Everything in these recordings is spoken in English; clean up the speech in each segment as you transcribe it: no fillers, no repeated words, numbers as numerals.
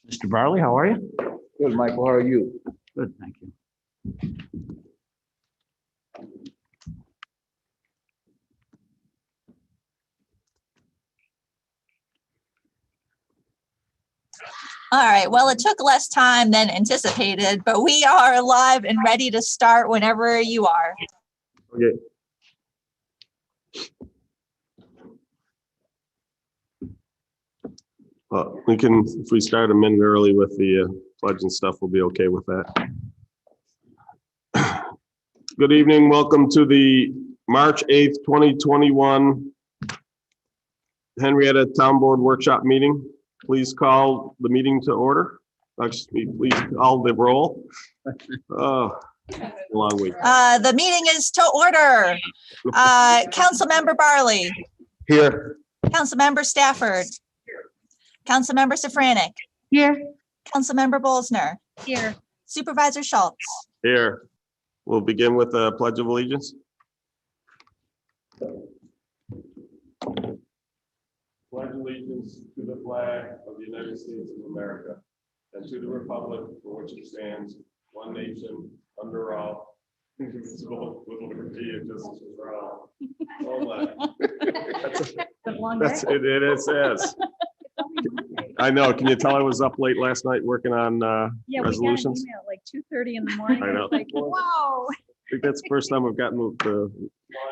Mr. Barley, how are you? Good, Michael. How are you? Good, thank you. All right, well, it took less time than anticipated, but we are live and ready to start whenever you are. Okay. Well, we can, if we start a minute early with the pledge and stuff, we'll be okay with that. Good evening. Welcome to the March 8th, 2021 Henrietta Town Board Workshop meeting. Please call the meeting to order. Excuse me, please call the roll. Oh, long week. The meeting is to order. Councilmember Barley, Here. Councilmember Stafford, Councilmember Safranek, Here. Councilmember Bolsner, Here. Supervisor Schultz. Here. We'll begin with the Pledge of Allegiance. Pledge allegiance to the flag of the United States of America and to the republic for which it stands, one nation, under all, indivisible, with liberty and justice for all. That's it. It says. I know. Can you tell I was up late last night working on resolutions? We got an email at like 2:30 in the morning. I know. Like, whoa. I think that's the first time I've gotten the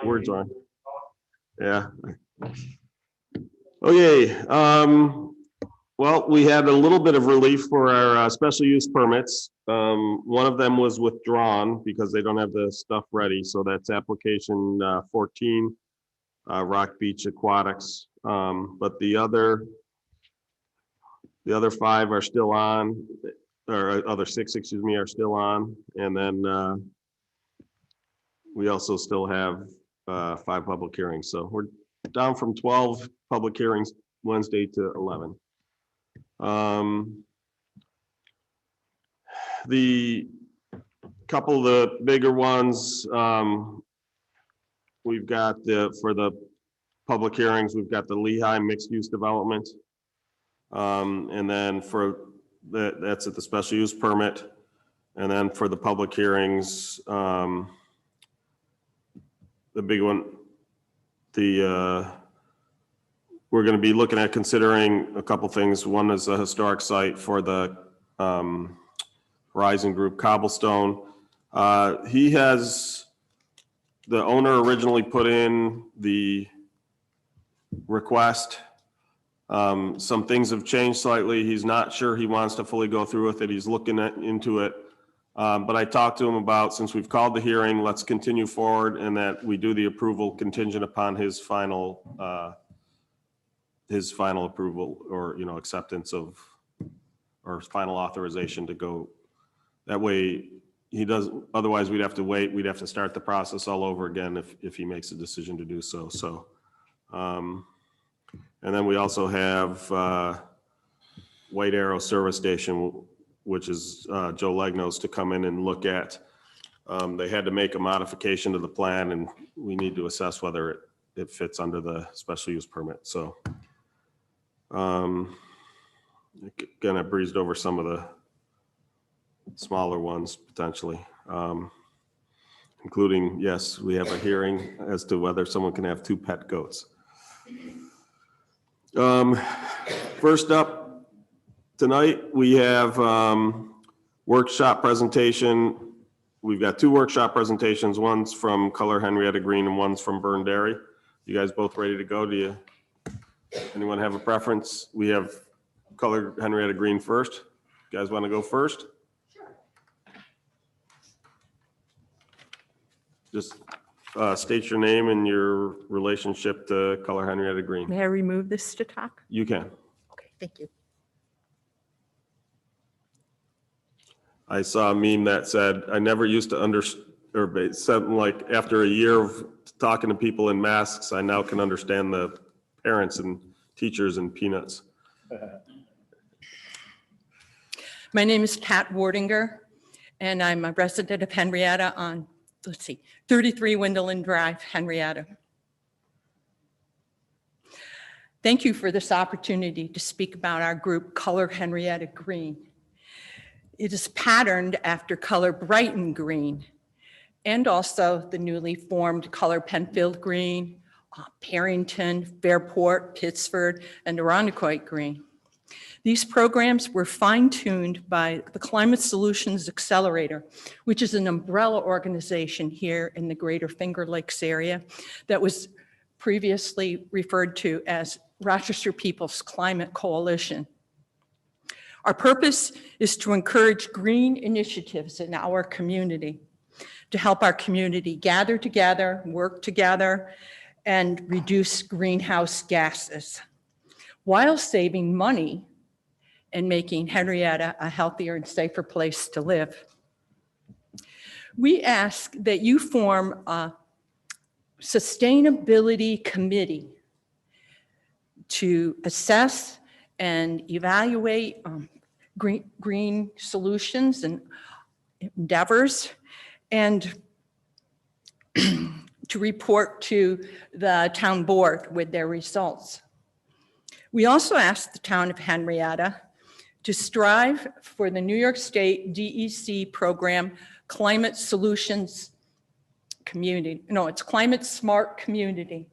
words on. Yeah. Okay. Well, we had a little bit of relief for our special use permits. One of them was withdrawn because they don't have the stuff ready. So that's application 14, Rock Beach Aquatics. But the other 5 are still on, or other 6, excuse me, are still on. And then we also still have 5 public hearings. So we're down from 12 public hearings Wednesday to 11. The couple of the bigger ones, we've got for the public hearings, we've got the Lehigh mixed use development. And then for that's at the special use permit. And then for the public hearings, the big one, we're going to be looking at considering a couple things. One is a historic site for the Horizon Group Cobblestone. The owner originally put in the request. Some things have changed slightly. He's not sure he wants to fully go through with it. He's looking into it. But I talked to him about, since we've called the hearing, let's continue forward and that we do the approval contingent upon his final approval or, acceptance of, or final authorization to go. That way he doesn't, otherwise we'd have to wait. We'd have to start the process all over again if he makes a decision to do so. So, and then we also have White Arrow Service Station, which is Joe Legnos to come in and look at. They had to make a modification to the plan and we need to assess whether it fits under the special use permit. So again, I breezed over some of the smaller ones potentially, including, yes, we have a hearing as to whether someone can have 2 pet goats. First up tonight, we have workshop presentation. We've got 2 workshop presentations. One's from Color Henrietta Green and one's from Burn Dairy. You guys both ready to go? Anyone have a preference? We have Color Henrietta Green first. You guys want to go first? Sure. Just state your name and your relationship to Color Henrietta Green. May I remove this to talk? You can. Okay, thank you. I saw a meme that said, I never used to understand, or something like, after a year of talking to people in masks, I now can understand the parents and teachers and peanuts. My name is Pat Wardinger, and I'm a resident of Henrietta on, 33 Wendelin Drive, Henrietta. Thank you for this opportunity to speak about our group, Color Henrietta Green. It is patterned after Color Brighton Green and also the newly formed Color Penfield Green, Parrington, Fairport, Pittsford, and Irondequoit Green. These programs were fine-tuned by the Climate Solutions Accelerator, which is an umbrella organization here in the Greater Finger Lakes area that was previously referred to as Rochester People's Climate Coalition. Our purpose is to encourage green initiatives in our community, to help our community gather together, work together, and reduce greenhouse gases, while saving money and making Henrietta a healthier and safer place to live. We ask that you form a sustainability committee to assess and evaluate green solutions and endeavors, and to report to the town board with their results. We also ask the town of Henrietta to strive for the New York State DEC program Climate Solutions Community. No, it's Climate Smart Community.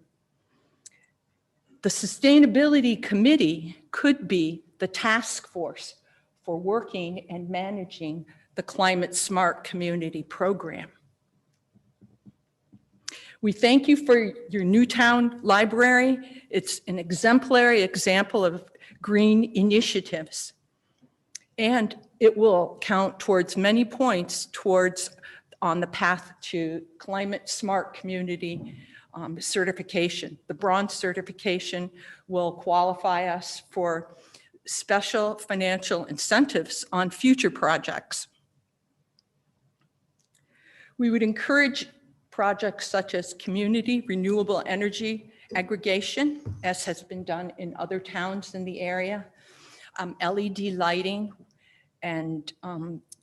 The Sustainability Committee could be the task force for working and managing the Climate Smart Community program. We thank you for your Newtown Library. It's an exemplary example of green initiatives, and it will count towards many points towards on the path to Climate Smart Community certification. The bronze certification will qualify us for special financial incentives on future projects. We would encourage projects such as community renewable energy aggregation, as has been done in other towns in the area, LED lighting, and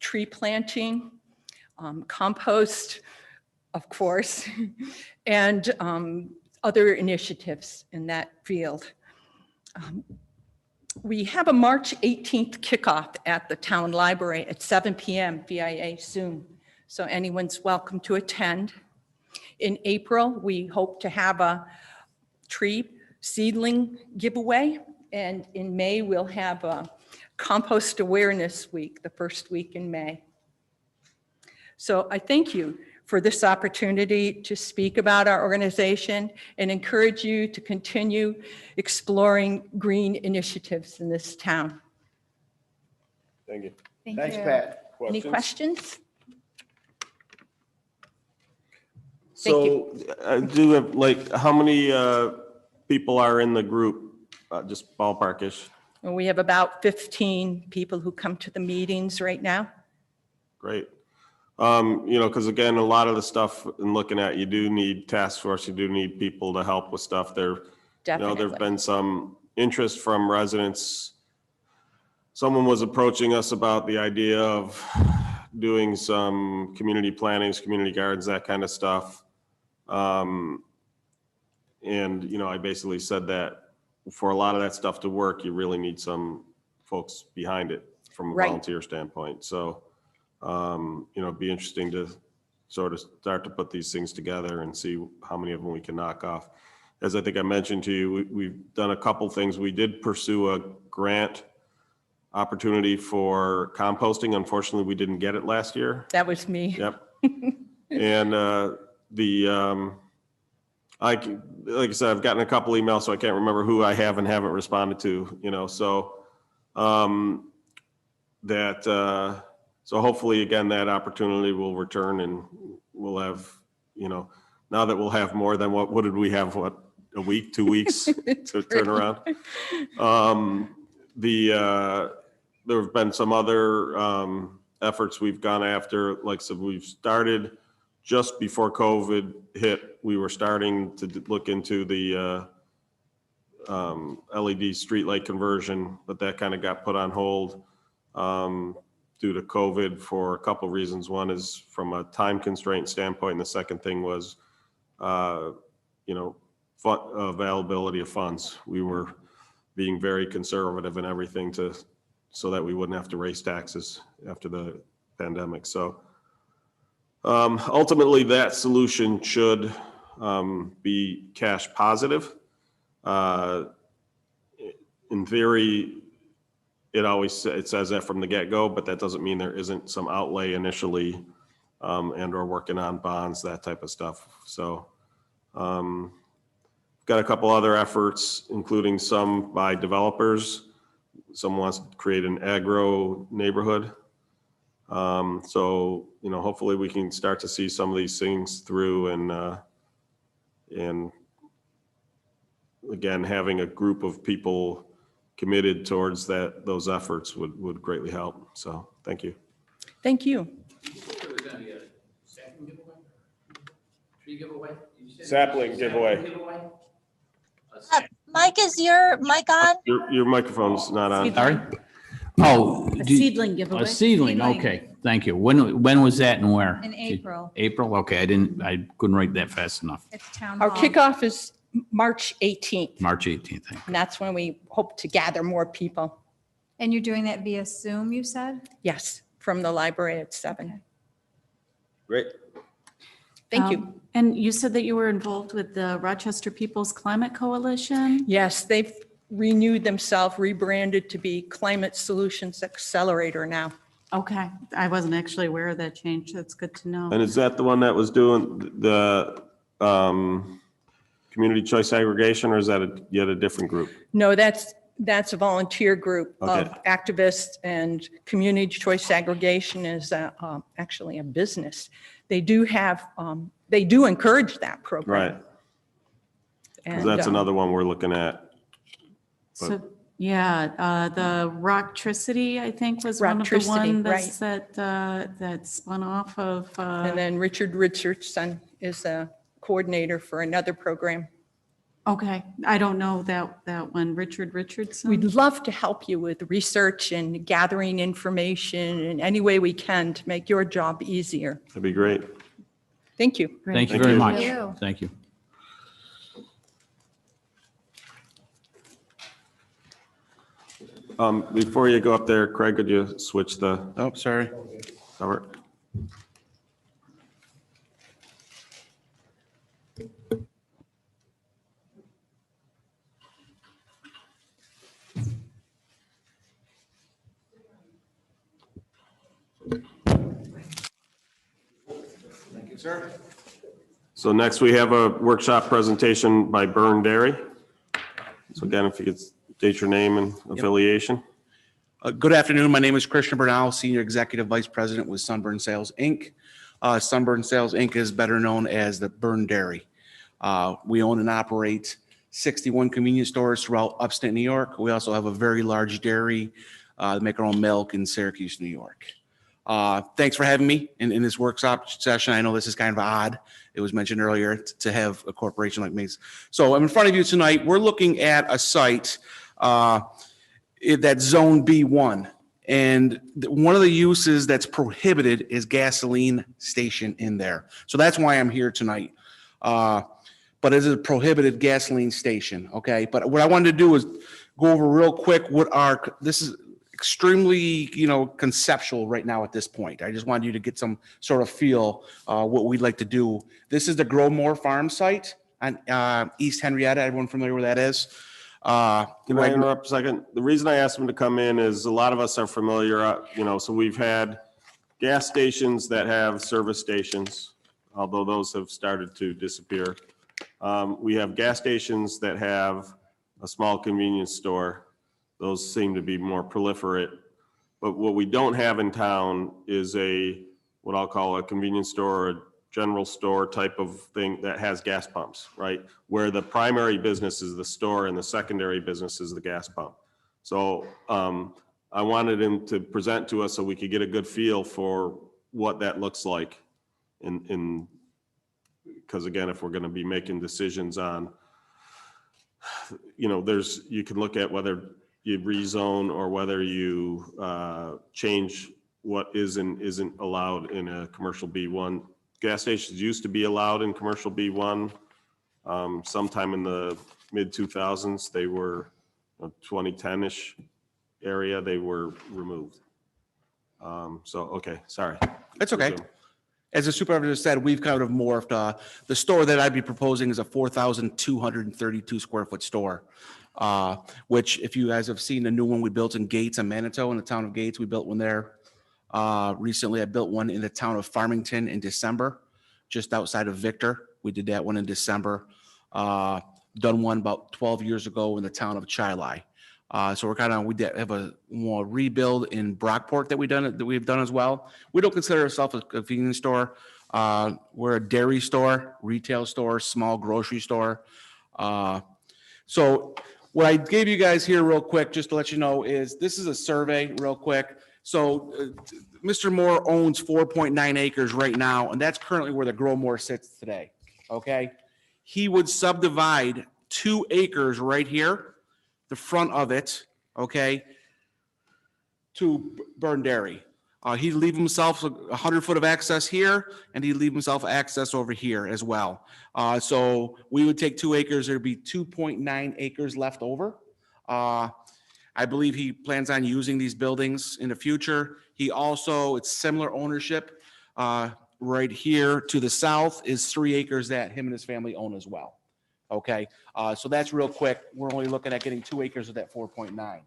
tree planting, compost, of course, and other initiatives in that field. We have a March 18th kickoff at the town library at 7 p.m. via Zoom, so anyone's welcome to attend. In April, we hope to have a tree seedling giveaway, and in May, we'll have a Compost Awareness Week, the first week in May. So I thank you for this opportunity to speak about our organization and encourage you to continue exploring green initiatives in this town. Thank you. Thank Thanks, you. Pat. Any questions? So I do have, like, how many people are in the group? Just ballparkish. And we have about 15 people who come to the meetings right now. Great. You know, because again, a lot of the stuff in looking at, you do need task force, you do need people to help with stuff there. You know, Definitely. there've been some interest from residents. Someone was approaching us about the idea of doing some community plantings, community gardens, that kind of stuff. And, you know, I basically said that for a lot of that stuff to work, you really need some folks behind it from a Right. volunteer standpoint. So, you know, it'd be interesting to sort of start to put these things together and see how many of them we can knock off. As I think I mentioned to you, we've done a couple things. We did pursue a grant opportunity for composting. Unfortunately, we didn't get it last year. That was me. Yep. And like I said, I've gotten a couple emails, so I can't remember who I have and haven't responded to, you know, so so hopefully, again, that opportunity will return and we'll have, you know, now that we'll have more than what did we have, what, a week, 2 weeks to turn around. There have been some other efforts we've gone after. Like I said, we've started just before COVID hit. We were starting to look into the LED streetlight conversion, but that kind of got put on hold due to COVID for a couple of reasons. One is from a time constraint standpoint, and the second thing was, you know, availability of funds. We were being very conservative and everything so that we wouldn't have to raise taxes after the pandemic. So ultimately, that solution should be cash positive. In theory, it says that from the get-go, but that doesn't mean there isn't some outlay initially and or working on bonds, that type of stuff. So got a couple other efforts, including some by developers. Someone wants to create an agro neighborhood. So, hopefully we can start to see some of these things through and again, having a group of people committed towards those efforts would greatly help. So thank you. Thank you. Sapling giveaway. Mike, is your mic on? Your microphone's not on. Sorry? Oh. A do- seedling giveaway. A seedling, okay, thank you. When was that and where? In April. April, okay, I couldn't write that fast enough. It's town Our hall. kickoff is March 18th, March 18th, thank you. and that's when we hope to gather more people. And you're doing that via Zoom, you said? Yes, from the library at 7. Great. Thank you. And you said that you were involved with the Rochester People's Climate Coalition? Yes, they've renewed themselves, rebranded to be Climate Solutions Accelerator now. Okay, I wasn't actually aware of that change. That's good to know. And is that the one that was doing the community choice aggregation, or is that yet a different group? No, that's a volunteer group of Okay. activists, and community choice aggregation is actually a business. They do encourage that program. Right. 'Cause And, that's another one we're looking at. So, yeah, the Rocktricity, I think, was one of the Rocktricity, ones that spun off of. And then Richard Richardson is a coordinator for another program. Okay, I don't know that one, Richard Richardson. We'd love to help you with research and gathering information in any way we can to make your job easier. That'd be great. Thank you. Great. Thank you Thank very you. much. Thank you. Thank you. Before you go up there, Craig, could you switch the Oh, sorry. cover? Thank you, sir. So next we have a workshop presentation by Burn Dairy. So again, if you could state your name and affiliation. Good afternoon. My name is Christian Bernal, Senior Executive Vice President with Sunburn Sales, Inc. Sunburn Sales, Inc. is better known as the Burn Dairy. We own and operate 61 convenience stores throughout upstate New York. We also have a very large dairy, make our own milk in Syracuse, New York. Thanks for having me in this workshop session. I know this is kind of odd. It was mentioned earlier to have a corporation like me. So I'm in front of you tonight. We're looking at a site that's Zone B1. And one of the uses that's prohibited is gasoline station in there. So that's why I'm here tonight. But it is a prohibited gasoline station, okay? But what I wanted to do is go over real quick this is extremely, conceptual right now at this point. I just wanted you to get some sort of feel what we'd like to do. This is the Growmore Farm site on East Henrietta. Everyone familiar where that is? Can I interrupt a second? The reason I asked him to come in is a lot of us are familiar, so we've had gas stations that have service stations, although those have started to disappear. We have gas stations that have a small convenience store. Those seem to be more proliferate. But what we don't have in town is what I'll call a convenience store or a general store type of thing that has gas pumps, right? Where the primary business is the store and the secondary business is the gas pump. So I wanted him to present to us so we could get a good feel for what that looks like because again, if we're going to be making decisions on, you can look at whether you rezone or whether you change what is and isn't allowed in a commercial B1. Gas stations used to be allowed in commercial B1. Sometime in the mid 2000s, they were 2010-ish area, they were removed. So, okay, sorry. That's okay. Resume. As the supervisor said, we've kind of morphed. The store that I'd be proposing is a 4,232 square foot store, which if you guys have seen the new one we built in Gates and Manitou, in the town of Gates, we built one there. Recently, I built one in the town of Farmington in December, just outside of Victor. We did that one in December. Done one about 12 years ago in the town of Chilai. So we have a more rebuild in Brockport that we've done as well. We don't consider ourselves a convenience store. We're a dairy store, retail store, small grocery store. So what I gave you guys here real quick, just to let you know, is this is a survey real quick. So Mr. Moore owns 4.9 acres right now, and that's currently where the Grow More sits today. Okay. He would subdivide 2 acres right here, the front of it, okay, to burn dairy. He'd leave himself 100 foot of access here, and he'd leave himself access over here as well. So we would take 2 acres, there'd be 2.9 acres left over. I believe he plans on using these buildings in the future. He also, it's similar ownership. Right here to the south is 3 acres that him and his family own as well. Okay, so that's real quick. We're only looking at getting 2 acres of that 4.9.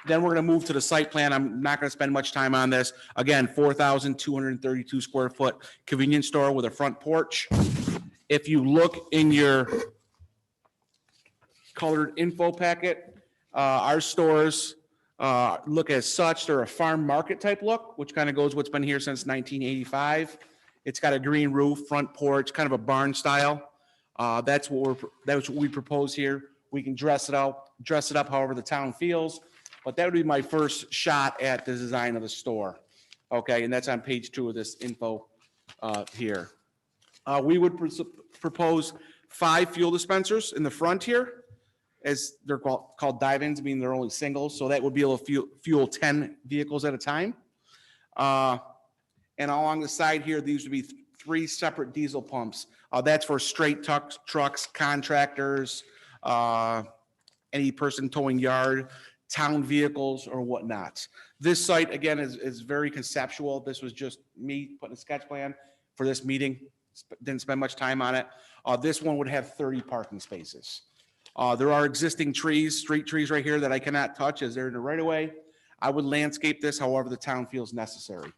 Then we're going to move to the site plan. I'm not going to spend much time on this. Again, 4,232 square foot convenience store with a front porch. If you look in your colored info packet, our stores look as such. They're a farm market type look, which kind of goes what's been here since 1985. It's got a green roof, front porch, kind of a barn style. That's what we propose here. We can dress it up however the town feels, but that would be my first shot at the design of the store. Okay, and that's on page 2 of this info here. We would propose 5 fuel dispensers in the front here, as they're called dive-ins, meaning they're only singles, so that would be able to fuel 10 vehicles at a time. And along the side here, these would be 3 separate diesel pumps. That's for straight trucks, contractors, any person towing yard, town vehicles, or whatnot. This site, again, is very conceptual. This was just me putting a sketch plan for this meeting. Didn't spend much time on it. This one would have 30 parking spaces. There are existing trees, street trees right here that I cannot touch as they're in the right of way. I would landscape this however the town feels necessary.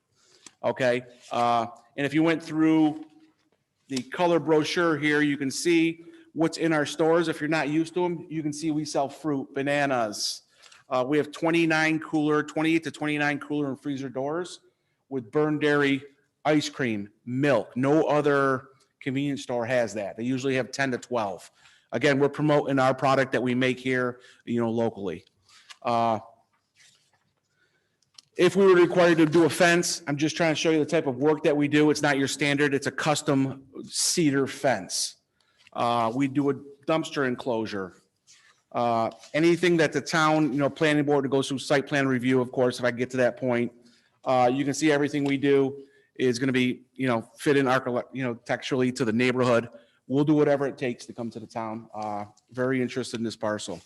Okay, and if you went through the color brochure here, you can see what's in our stores. If you're not used to them, you can see we sell fruit, bananas. We have 28 to 29 cooler and freezer doors with burned dairy, ice cream, milk. No other convenience store has that. They usually have 10 to 12. Again, we're promoting our product that we make here, locally. If we were required to do a fence, I'm just trying to show you the type of work that we do. It's not your standard. It's a custom cedar fence. We do a dumpster enclosure. Anything that the town, planning board goes through site plan review, of course, if I get to that point. You can see everything we do is going to be, fit in texturally to the neighborhood. We'll do whatever it takes to come to the town. Very interested in this parcel.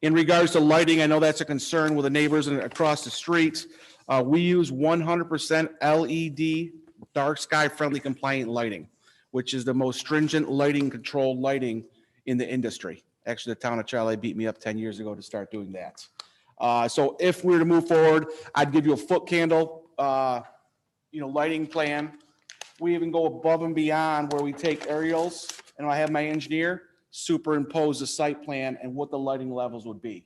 In regards to lighting, I know that's a concern with the neighbors across the street. We use 100% LED, dark sky friendly compliant lighting, which is the most stringent lighting controlled lighting in the industry. Actually, the town of Charlotte beat me up 10 years ago to start doing that. So if we were to move forward, I'd give you a foot candle, lighting plan. We even go above and beyond where we take aerials, and I have my engineer superimpose the site plan and what the lighting levels would be.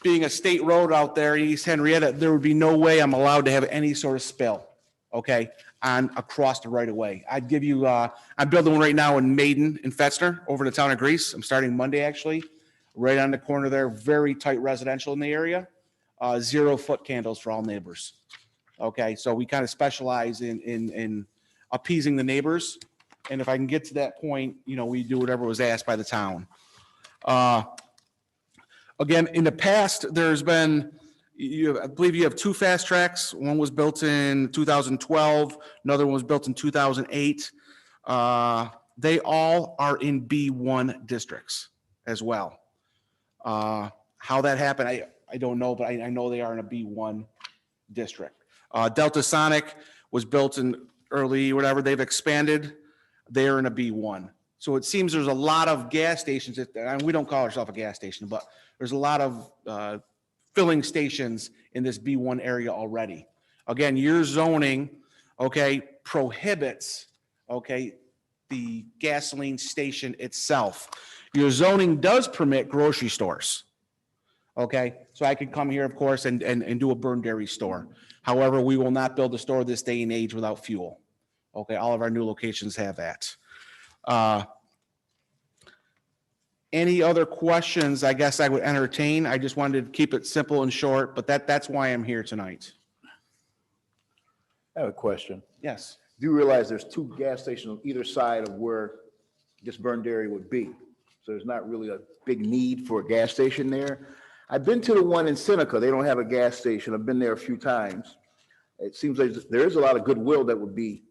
Being a state road out there in East Henrietta, there would be no way I'm allowed to have any sort of spill, okay, across the right of way. I'd give you, I'm building one right now in Maiden in Fetzner over the town of Greece. I'm starting Monday, actually, right on the corner there, very tight residential in the area, 0 foot candles for all neighbors. Okay, so we kind of specialize in appeasing the neighbors. And if I can get to that point, we do whatever was asked by the town. Again, in the past, there's been, I believe you have 2 fast tracks. One was built in 2012. Another one was built in 2008. They all are in B1 districts. as well. How that happened, I don't know, but I know they are in a B1 district. Delta Sonic was built in early, whatever, they've expanded. They're in a B1. So it seems there's a lot of gas stations, and we don't call ourselves a gas station, but there's a lot of filling stations in this B1 area already. Again, your zoning, okay, prohibits, okay, the gasoline station itself. Your zoning does permit grocery stores. Okay, so I could come here, of course, and do a Burn Dairy store. However, we will not build a store this day and age without fuel. Okay, all of our new locations have that. Any other questions I guess I would entertain? I just wanted to keep it simple and short, but that's why I'm here tonight. I have a question. Yes. Do you realize there's 2 gas stations on either side of where this Burn Dairy would be? So there's not really a big need for a gas station there. I've been to the one in Seneca. They don't have a gas station. I've been there a few times. It seems like there is a lot of goodwill that would be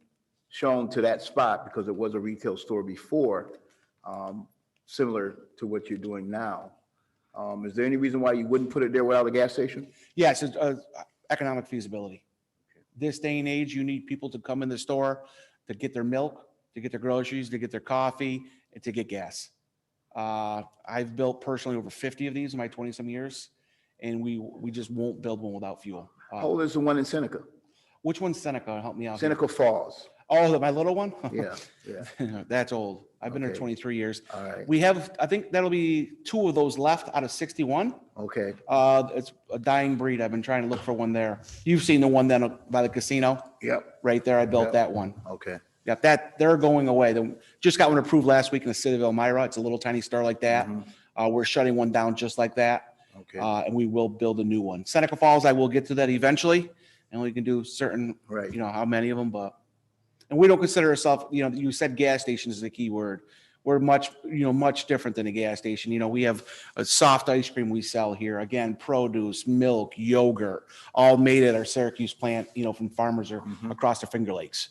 shown to that spot because it was a retail store before, similar to what you're doing now. Is there any reason why you wouldn't put it there without a gas station? Yes, it's economic feasibility. This day and age, you need people to come in the store to get their milk, to get their groceries, to get their coffee, and to get gas. I've built personally over 50 of these in my 20-some years, and we just won't build one without fuel. How old is the one in Seneca? Which one's Seneca? Help me out. Seneca Falls. Oh, my little one? Yeah, yeah. That's old. I've been there Okay. 23 years. All right. We have, I think that'll be 2 of those left out of 61. Okay. It's a dying breed. I've been trying to look for one there. You've seen the one then by the casino? Yep. Right there. I built Yep. that one. Okay. Yeah, they're going away. They just got one approved last week in the city of Elmira. It's a little tiny store like that. We're shutting one down just like that. Okay. And we will build a new one. Seneca Falls, I will get to that eventually, and we can do certain, Right. how many of them, and we don't consider ourselves, you said gas station is the key word. We're much different than a gas station. We have a soft ice cream we sell here. Again, produce, milk, yogurt, all made at our Syracuse plant, from farmers or across the Finger Lakes.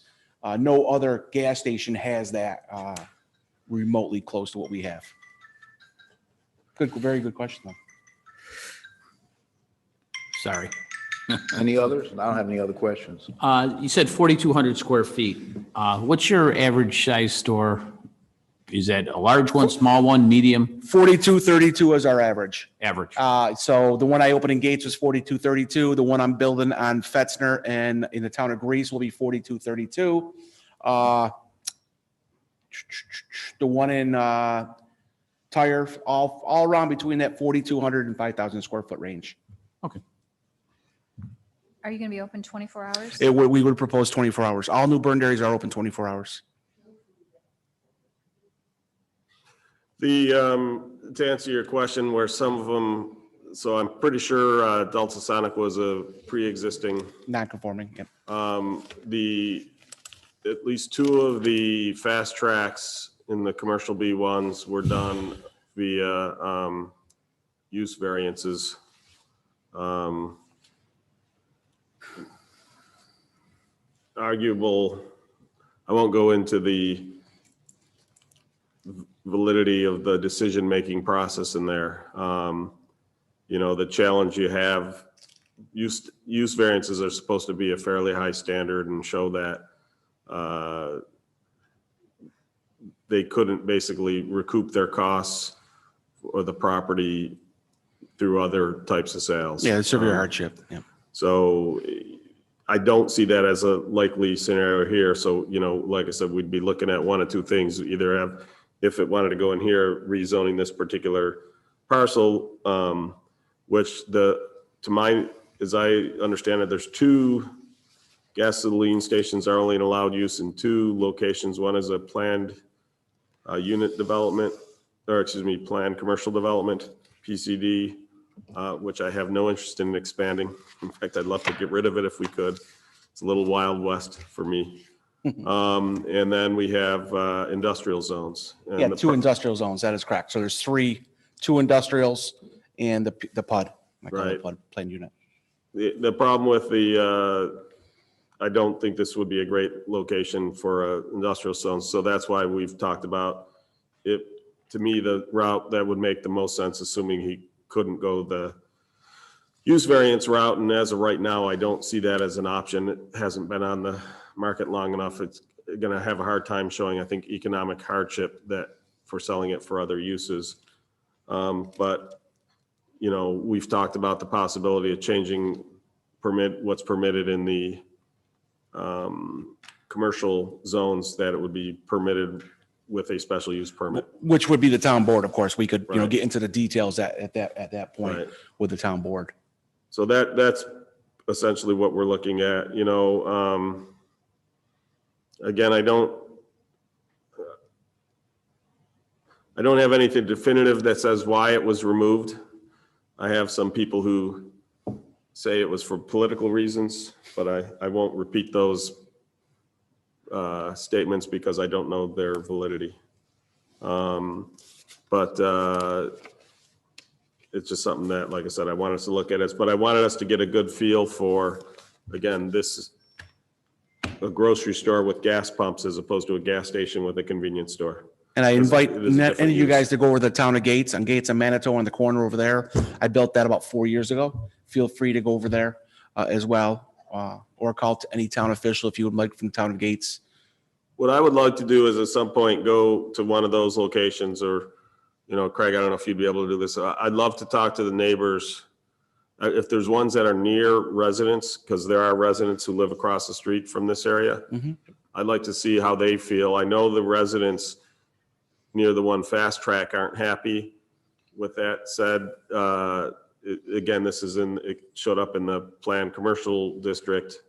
No other gas station has that remotely close to what we have. Good, very good question, though. Sorry. Any others? I don't have any other questions. You said 4,200 square feet. What's your average size store? Is that a large one, small one, medium, 4232 is our average. average? So the one I opened in Gates was 4232. The one I'm building on Fetzner and in the town of Greece will be 4232. The one in Tire, all around between that 4,200 and 5,000 square foot range. Okay. Are you going to be open 24 hours? We would propose 24 hours. All new Burn Dairies are open 24 hours. To answer your question, where some of them, so I'm pretty sure Delta Sonic was a pre-existing. Non-conforming, yep. At least 2 of the fast tracks in the commercial B1s were done via use variances. Arguable, I won't go into the validity of the decision-making process in there. The challenge you have, use variances are supposed to be a fairly high standard and show that they couldn't basically recoup their costs or the property through other types of sales. Yeah, it's severe hardship, yeah. So I don't see that as a likely scenario here. So, like I said, we'd be looking at 1 of 2 things. Either have, if it wanted to go in here, rezoning this particular parcel, which as I understand it, there's 2 gasoline stations are only allowed use in 2 locations. One is a planned unit development, planned commercial development, PCD, which I have no interest in expanding. In fact, I'd love to get rid of it if we could. It's a little Wild West for me. And then we have industrial zones. And Yeah, 2 industrial zones, that is correct. So there's 2 industrials and the PUD. Right. PUD, planned unit. The problem with I don't think this would be a great location for industrial zones. So that's why we've talked about it to me, the route that would make the most sense, assuming he couldn't go the use variance route. And as of right now, I don't see that as an option. It hasn't been on the market long enough. It's going to have a hard time showing, I think, economic hardship that for selling it for other uses. But, you know, we've talked about the possibility of changing what's permitted in the commercial zones, that it would be permitted with a special use permit. Which would be the town board, of course. We could, Right. get into the details at that point Right. with the town board. So that's essentially what we're looking at, again, I don't have anything definitive that says why it was removed. I have some people who say it was for political reasons, but I won't repeat those statements because I don't know their validity. But it's just something that, like I said, I want us to look at it, but I wanted us to get a good feel for, again, this is a grocery store with gas pumps as opposed to a gas station with a convenience store. And I It is invite a any different of you use. guys to go over the town of Gates and Manitou on the corner over there. I built that about 4 years ago. Feel free to go over there as well, or call to any town official if you would like from the town of Gates. What I would like to do is at some point go to one of those locations, or, Craig, I don't know if you'd be able to do this. I'd love to talk to the neighbors. If there's ones that are near residents, because there are residents who live across the street from this area. Mhm. I'd like to see how they feel. I know the residents near the one fast track aren't happy. With that said, again, it showed up in the planned commercial district.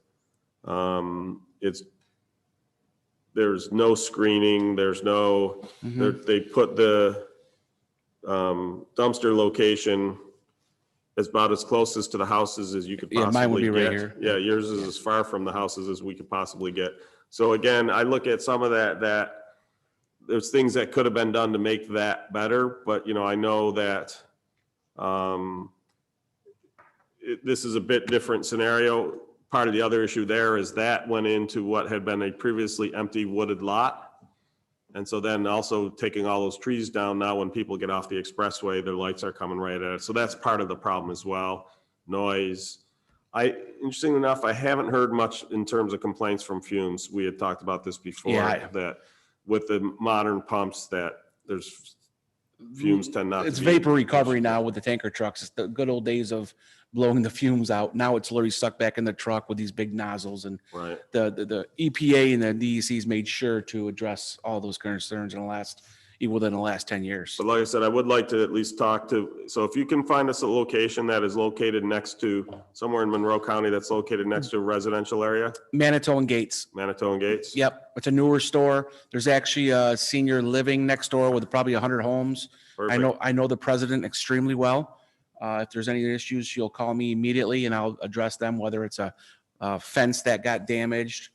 There's no screening, there's no, they put the dumpster location as about as closest to the houses as you could Yeah, mine would possibly be right get. here. Yeah, yours is as far from the houses as we could possibly get. So again, I look at some of that there's things that could have been done to make that better, but I know that this is a bit different scenario. Part of the other issue there is that went into what had been a previously empty wooded lot. And so then also taking all those trees down, now when people get off the expressway, their lights are coming right at it. So that's part of the problem as well. Noise. Interesting enough, I haven't heard much in terms of complaints from fumes. We had talked about this before, that with the modern pumps that there's fumes tend not to be. It's vapor recovery now with the tanker trucks. It's the good old days of blowing the fumes out. Now it's literally sucked back in the truck with these big nozzles, and Right. the EPA and the DEC's made sure to address all those concerns within the last 10 years. But like I said, I would like to at least talk to, so if you can find us a location that is located next to, somewhere in Monroe County that's located next to a residential area, Manitou and Gates. Manitou and Gates. Yep, it's a newer store. There's actually a senior living next door with probably 100 homes. Perfect. I know the president extremely well. If there's any issues, she'll call me immediately and I'll address them, whether it's a fence that got damaged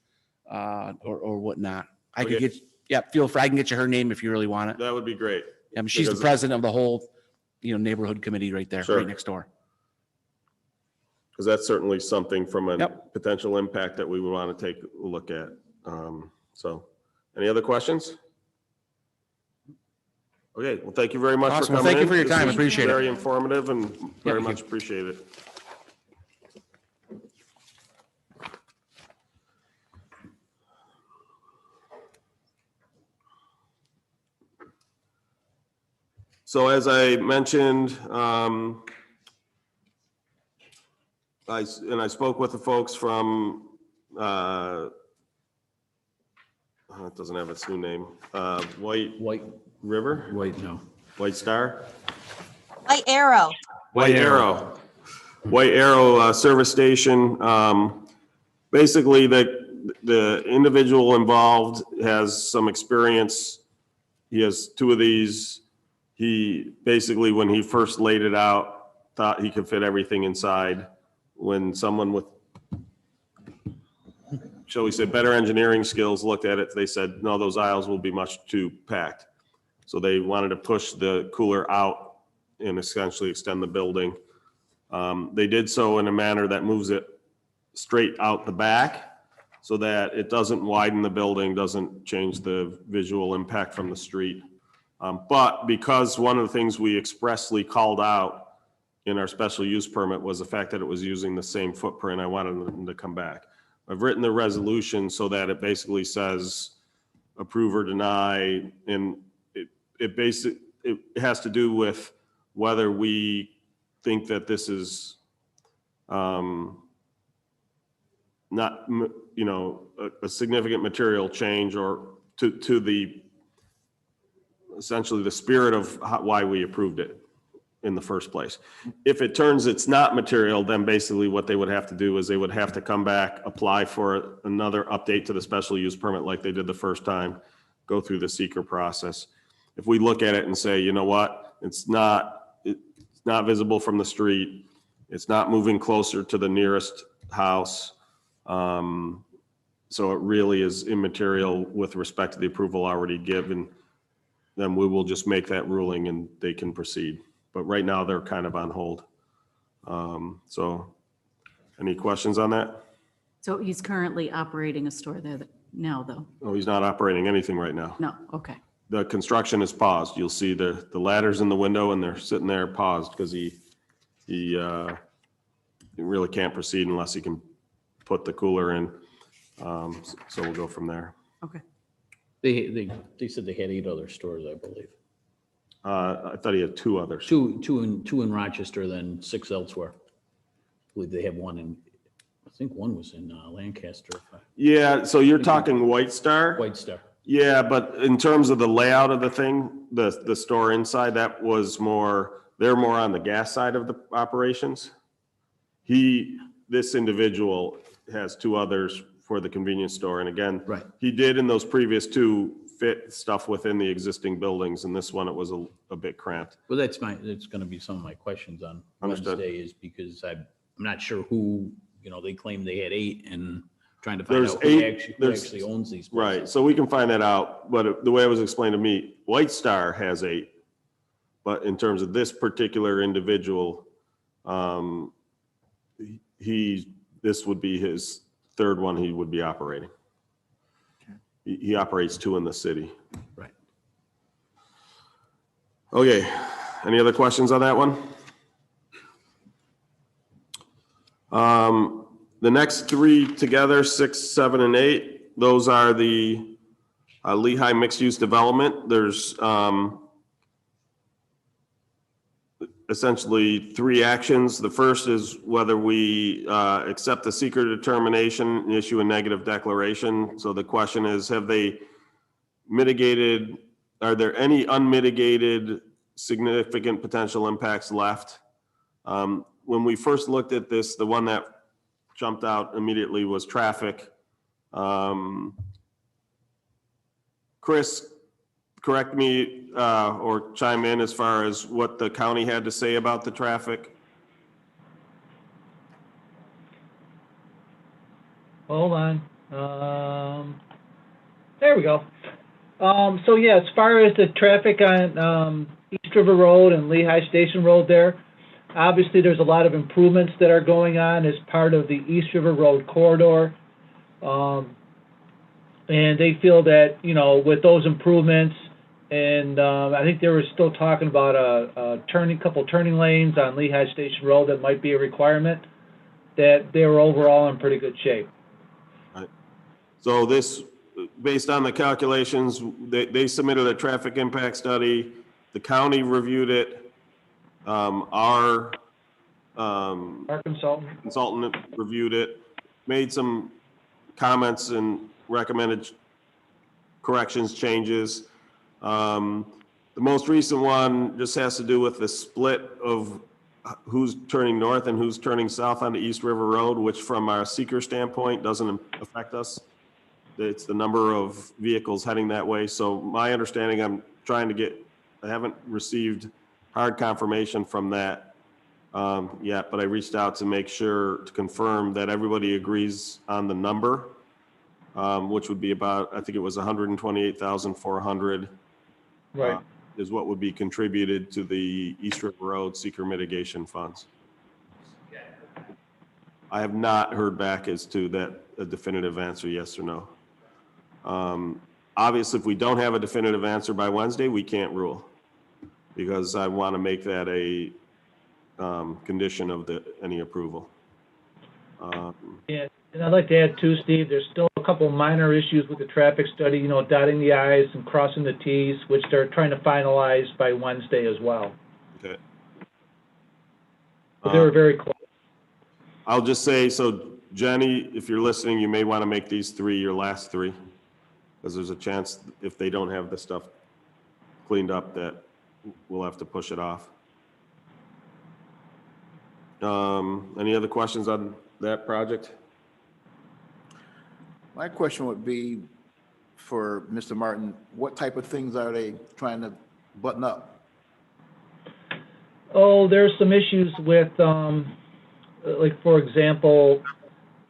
or whatnot. I Okay. could feel free. I can get you her name if you really want it. That would be great. She's the Because- president of the whole, neighborhood committee right there, Sure. right next door. Because that's certainly something from a Yep. potential impact that we would want to take a look at. So, any other questions? Okay, well, thank you very much for Awesome. Well, coming in. thank you for your This time. was Appreciate it. Very informative and very thank much appreciate it. So as I mentioned, I spoke with the folks from, it doesn't have its new name, White River, Wait, no. White Star? White Arrow. White Arrow. White Arrow Service Station. Basically, the individual involved has some experience. He has two of these. He basically, when he first laid it out, thought he could fit everything inside. When someone with, shall we say, better engineering skills looked at it, they said, no, those aisles will be much too packed. So they wanted to push the cooler out and essentially extend the building. They did so in a manner that moves it straight out the back so that it doesn't widen the building, doesn't change the visual impact from the street. But because one of the things we expressly called out in our special use permit was the fact that it was using the same footprint, I wanted them to come back. I've written the resolution so that it basically says approve or deny, and it has to do with whether we think that this is not, you know, a significant material change or to the essentially the spirit of why we approved it in the first place. If it turns it's not material, then basically what they would have to do is they would have to come back, apply for another update to the special use permit like they did the first time, go through the seeker process. If we look at it and say, you know what, it's not visible from the street, it's not moving closer to the nearest house, so it really is immaterial with respect to the approval already given, then we will just make that ruling and they can proceed. But right now they're kind of on hold. So any questions on that? So he's currently operating a store there now, though? Oh, he's not operating anything right now. No, okay. The construction is paused. You'll see the ladders in the window and they're sitting there paused because he really can't proceed unless he can put the cooler in. So we'll go from there. Okay. They said they had 8 other stores, I believe. I thought he had 2 others. Two in Rochester, then 6 elsewhere. I believe they have one in, I think one was in Lancaster. Yeah, so you're talking White Star? White Star. Yeah, but in terms of the layout of the thing, the store inside, that was more, they're more on the gas side of the operations. This individual has 2 others for the convenience store. And again, Right. he did in those previous 2 fit stuff within the existing buildings. And this one, it was a bit cramped. Well, that's going to be some of my questions on Understood. Wednesday is because I'm not sure who, you know, they claim they had 8 and trying to find out who actually owns these places. Right, so we can find that out. But the way it was explained to me, White Star has 8. But in terms of this particular individual, this would be his 3rd one he would be operating. He operates 2 in the city. Right. Okay, any other questions on that one? The next 3 together, 6, 7, and 8, those are the Lehigh mixed-use development. There's essentially 3 actions. The first is whether we accept the seeker determination and issue a negative declaration. So the question is, have they mitigated, are there any unmitigated significant potential impacts left? When we first looked at this, the one that jumped out immediately was traffic. Chris, correct me or chime in as far as what the county had to say about the traffic. Hold on. There we go. So yeah, as far as the traffic on East River Road and Lehigh Station Road there, obviously there's a lot of improvements that are going on as part of the East River Road corridor. And they feel that, you know, with those improvements, and I think they were still talking about a couple turning lanes on Lehigh Station Road that might be a requirement, that they were overall in pretty good shape. Right. So this, based on the calculations, they submitted a traffic impact study. The county reviewed it. Our consultant reviewed it, made some comments and recommended corrections, changes. The most recent one just has to do with the split of who's turning north and who's turning south onto East River Road, which from our seeker standpoint doesn't affect us. It's the number of vehicles heading that way. So my understanding, I haven't received hard confirmation from that yet, but I reached out to make sure to confirm that everybody agrees on the number, which would be about, I think it was 128,400. Right. Is what would be contributed to the East River Road seeker mitigation funds. I have not heard back as to that, a definitive answer, yes or no. Obviously, if we don't have a definitive answer by Wednesday, we can't rule, because I want to make that a condition of any approval. Yeah, and I'd like to add too, Steve, there's still a couple minor issues with the traffic study, you know, dotting the i's and crossing the t's, which they're trying to finalize by Wednesday as well. Okay. But they were very close. I'll just say, so Jenny, if you're listening, you may want to make these three your last three, because there's a chance if they don't have the stuff cleaned up that we'll have to push it off. Any other questions on that project? My question would be for Mr. Martin, what type of things are they trying to button up? Oh, there's some issues with, like, for example,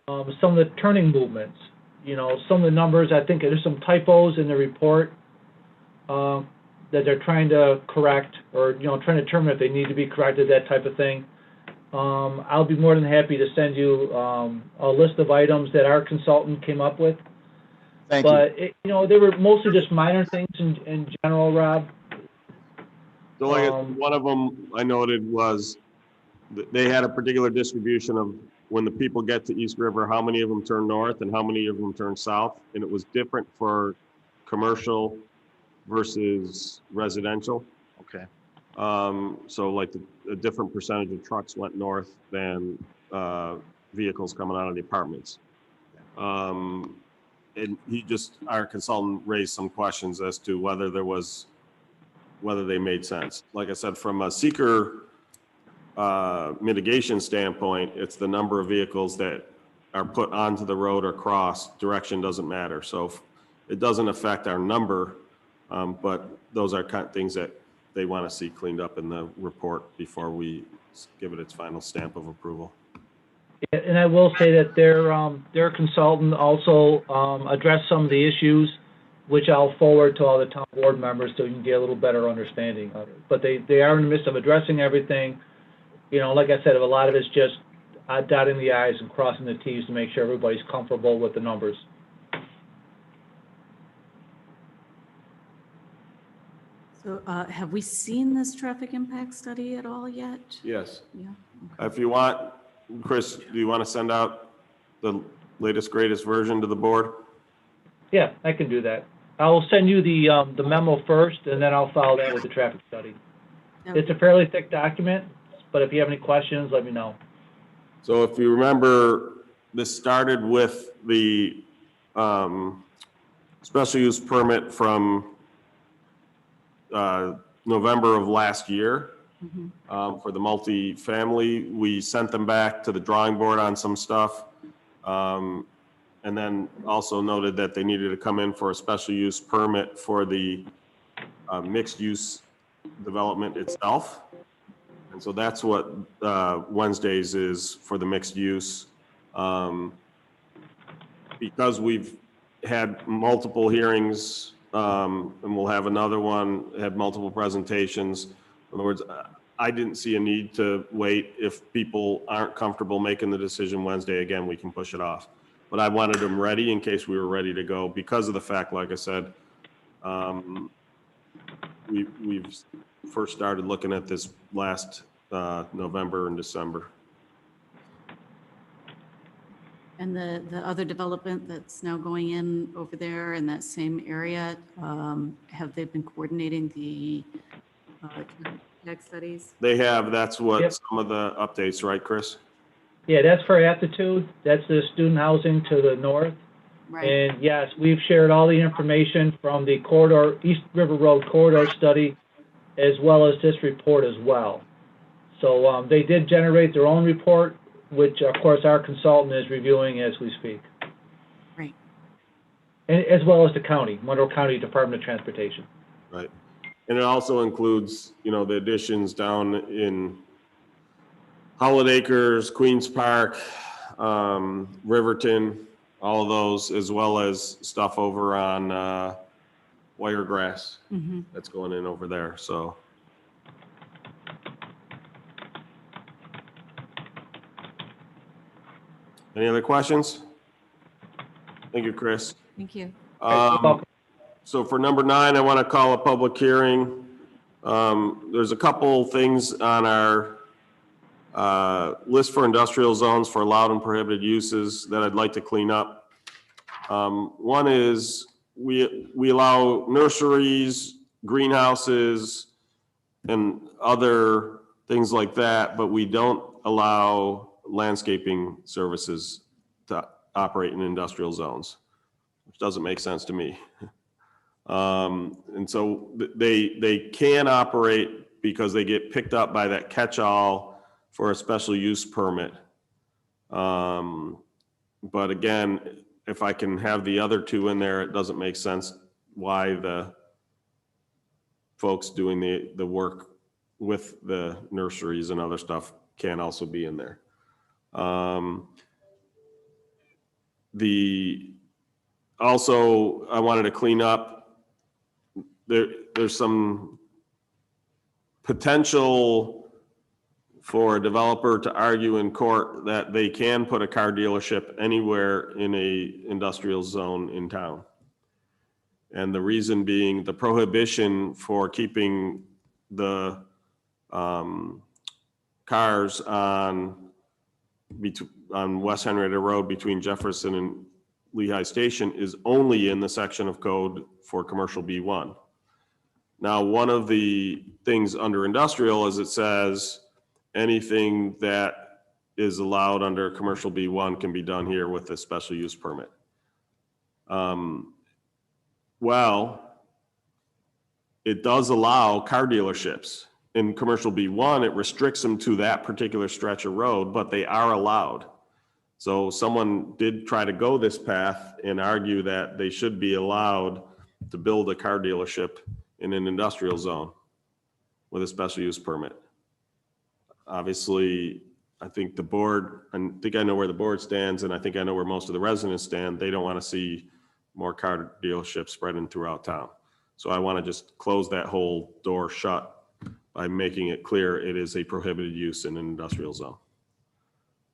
some of the turning movements. You know, some of the numbers, I think there's some typos in the report that they're trying to correct, or, you know, trying to determine if they need to be corrected, that type of thing. I'll be more than happy to send you a list of items that our consultant came up with. Thank you. But, you know, they were mostly just minor things in general, Rob. So like one of them I noted was they had a particular distribution of when the people get to East River, how many of them turn north and how many of them turn south. And it was different for commercial versus residential. Okay. So like a different percentage of trucks went north than vehicles coming out of the apartments. And our consultant raised some questions as to whether they made sense. Like I said, from a seeker mitigation standpoint, it's the number of vehicles that are put onto the road or cross. Direction doesn't matter. So it doesn't affect our number, but those are kind of things that they want to see cleaned up in the report before we give it its final stamp of approval. Yeah, and I will say that their consultant also addressed some of the issues, which I'll forward to all the town board members so you can get a little better understanding of it. But they are in the midst of addressing everything. You know, like I said, a lot of it's just dotting the i's and crossing the t's to make sure everybody's comfortable with the numbers. So have we seen this traffic impact study at all yet? Yes. Yeah. If you want, Chris, do you want to send out the latest, greatest version to the board? Yeah, I can do that. I'll send you the memo first, and then I'll follow that with the traffic study. It's a fairly thick document, but if you have any questions, let me know. So if you remember, this started with the special use permit from November of last year. For the multi-family. We sent them back to the drawing board on some stuff. And then also noted that they needed to come in for a special use permit for the mixed use development itself. And so that's what Wednesdays is for the mixed use. Because we've had multiple hearings and we'll have another one, had multiple presentations. In other words, I didn't see a need to wait. If people aren't comfortable making the decision Wednesday, again, we can push it off. But I wanted them ready in case we were ready to go because of the fact, like I said, we've first started looking at this last November and December. And the other development that's now going in over there in that same area, have they been coordinating the impact studies? They have, that's what Yep. some of the updates, right, Chris? Yeah, that's for Aptitude. That's the student housing to the north. Right. And yes, we've shared all the information from the corridor, East River Road corridor study, as well as this report as well. So they did generate their own report, which of course our consultant is reviewing as we speak. Right. And as well as the county, Monroe County Department of Transportation. Right. And it also includes, you know, the additions down in Howland Acres, Queens Park, Riverton, all of those, as well as stuff over on Wiregrass that's going in over there. So. Any other questions? Thank you, Chris. Thank you. Welcome. So for number 9, I want to call a public hearing. There's a couple things on our list for industrial zones for allowed and prohibited uses that I'd like to clean up. One is we allow nurseries, greenhouses, and other things like that, but we don't allow landscaping services to operate in industrial zones, which doesn't make sense to me. And so they can operate because they get picked up by that catch-all for a special use permit. But again, if I can have the other two in there, it doesn't make sense why the folks doing the work with the nurseries and other stuff can also be in there. Also, I wanted to clean up, there's some potential for a developer to argue in court that they can put a car dealership anywhere in a industrial zone in town. And the reason being the prohibition for keeping the cars on West Henrietta Road between Jefferson and Lehigh Station is only in the section of code for commercial B1. Now, one of the things under industrial is it says anything that is allowed under commercial B1 can be done here with a special use permit. Well, it does allow car dealerships. In commercial B1, it restricts them to that particular stretch of road, but they are allowed. So someone did try to go this path and argue that they should be allowed to build a car dealership in an industrial zone with a special use permit. Obviously, I think the board, I think I know where the board stands, and I think I know where most of the residents stand. They don't want to see more car dealerships spreading throughout town. So I want to just close that whole door shut by making it clear it is a prohibited use in an industrial zone.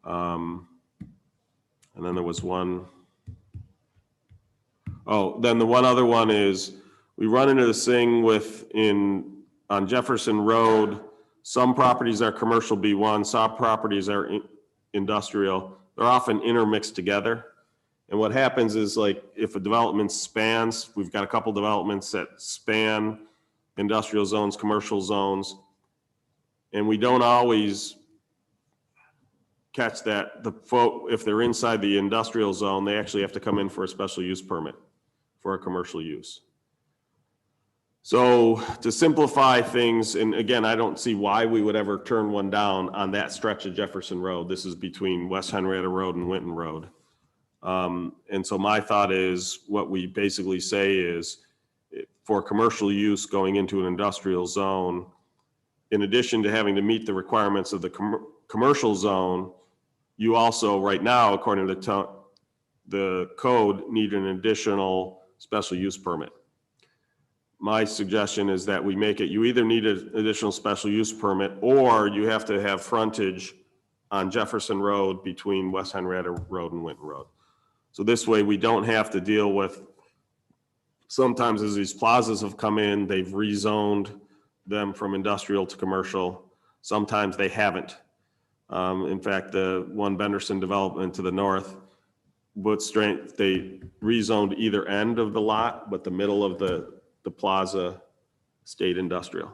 And then there was one. Oh, then the one other one is we run into this thing on Jefferson Road. Some properties are commercial B1, some properties are industrial. They're often intermixed together. And what happens is, like, if a development spans, we've got a couple developments that span industrial zones, commercial zones, and we don't always catch that if they're inside the industrial zone, they actually have to come in for a special use permit for a commercial use. So to simplify things, and again, I don't see why we would ever turn one down on that stretch of Jefferson Road. This is between West Henrietta Road and Winton Road. And so my thought is, what we basically say is, for commercial use going into an industrial zone, in addition to having to meet the requirements of the commercial zone, you also, right now, according to the code, need an additional special use permit. My suggestion is that we make it, you either need an additional special use permit, or you have to have frontage on Jefferson Road between West Henrietta Road and Winton Road. So this way we don't have to deal with, sometimes as these plazas have come in, they've rezoned them from industrial to commercial. Sometimes they haven't. In fact, the one Benderson development to the north, they rezoned either end of the lot, but the middle of the plaza stayed industrial.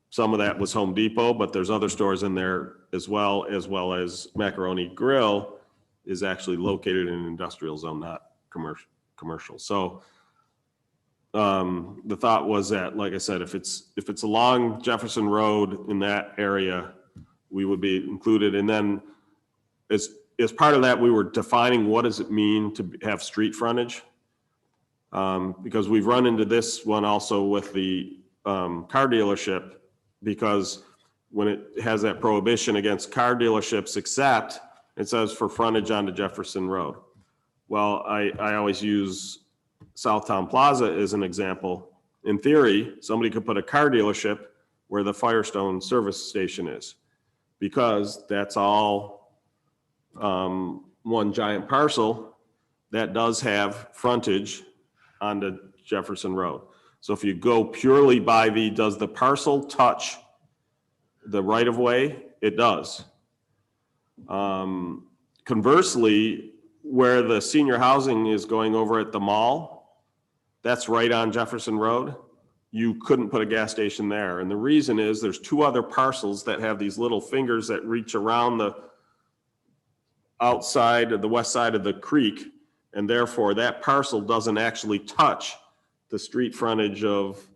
Some of that was Home Depot, but there's other stores in there as well as Macaroni Grill is actually located in an industrial zone, not commercial. So the thought was that, like I said, if it's along Jefferson Road in that area, we would be included. And then as part of that, we were defining what does it mean to have street frontage, because we've run into this one also with the car dealership, because when it has that prohibition against car dealerships, except it says for frontage onto Jefferson Road. Well, I always use Southtown Plaza as an example. In theory, somebody could put a car dealership where the Firestone service station is, because that's all one giant parcel that does have frontage onto Jefferson Road. So if you go purely by does the parcel touch the right of way? It does. Conversely, where the senior housing is going over at the mall, that's right on Jefferson Road. You couldn't put a gas station there. And the reason is there's two other parcels that have these little fingers that reach around the outside of the west side of the creek. And therefore that parcel doesn't actually touch the street frontage of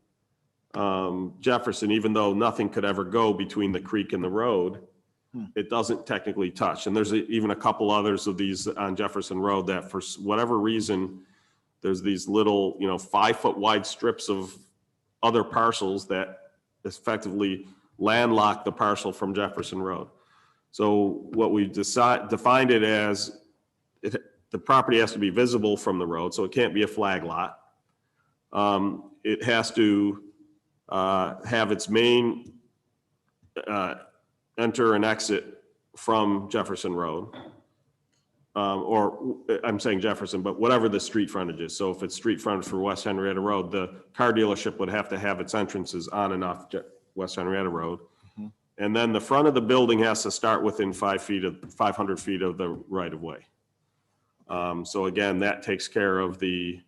Jefferson, even though nothing could ever go between the creek and the road. It doesn't technically touch. And there's even a couple others of these on Jefferson Road that for whatever reason, there's these little, 5-foot wide strips of other parcels that effectively landlock the parcel from Jefferson Road. So what we defined it as, the property has to be visible from the road, so it can't be a flag lot. It has to have its main enter and exit from Jefferson Road. Or I'm saying Jefferson, but whatever the street frontage is. So if it's street frontage for West Henrietta Road, the car dealership would have to have its entrances on and off West Henrietta Road. And then the front of the building has to start within 500 feet of the right of way. So again, that takes care of the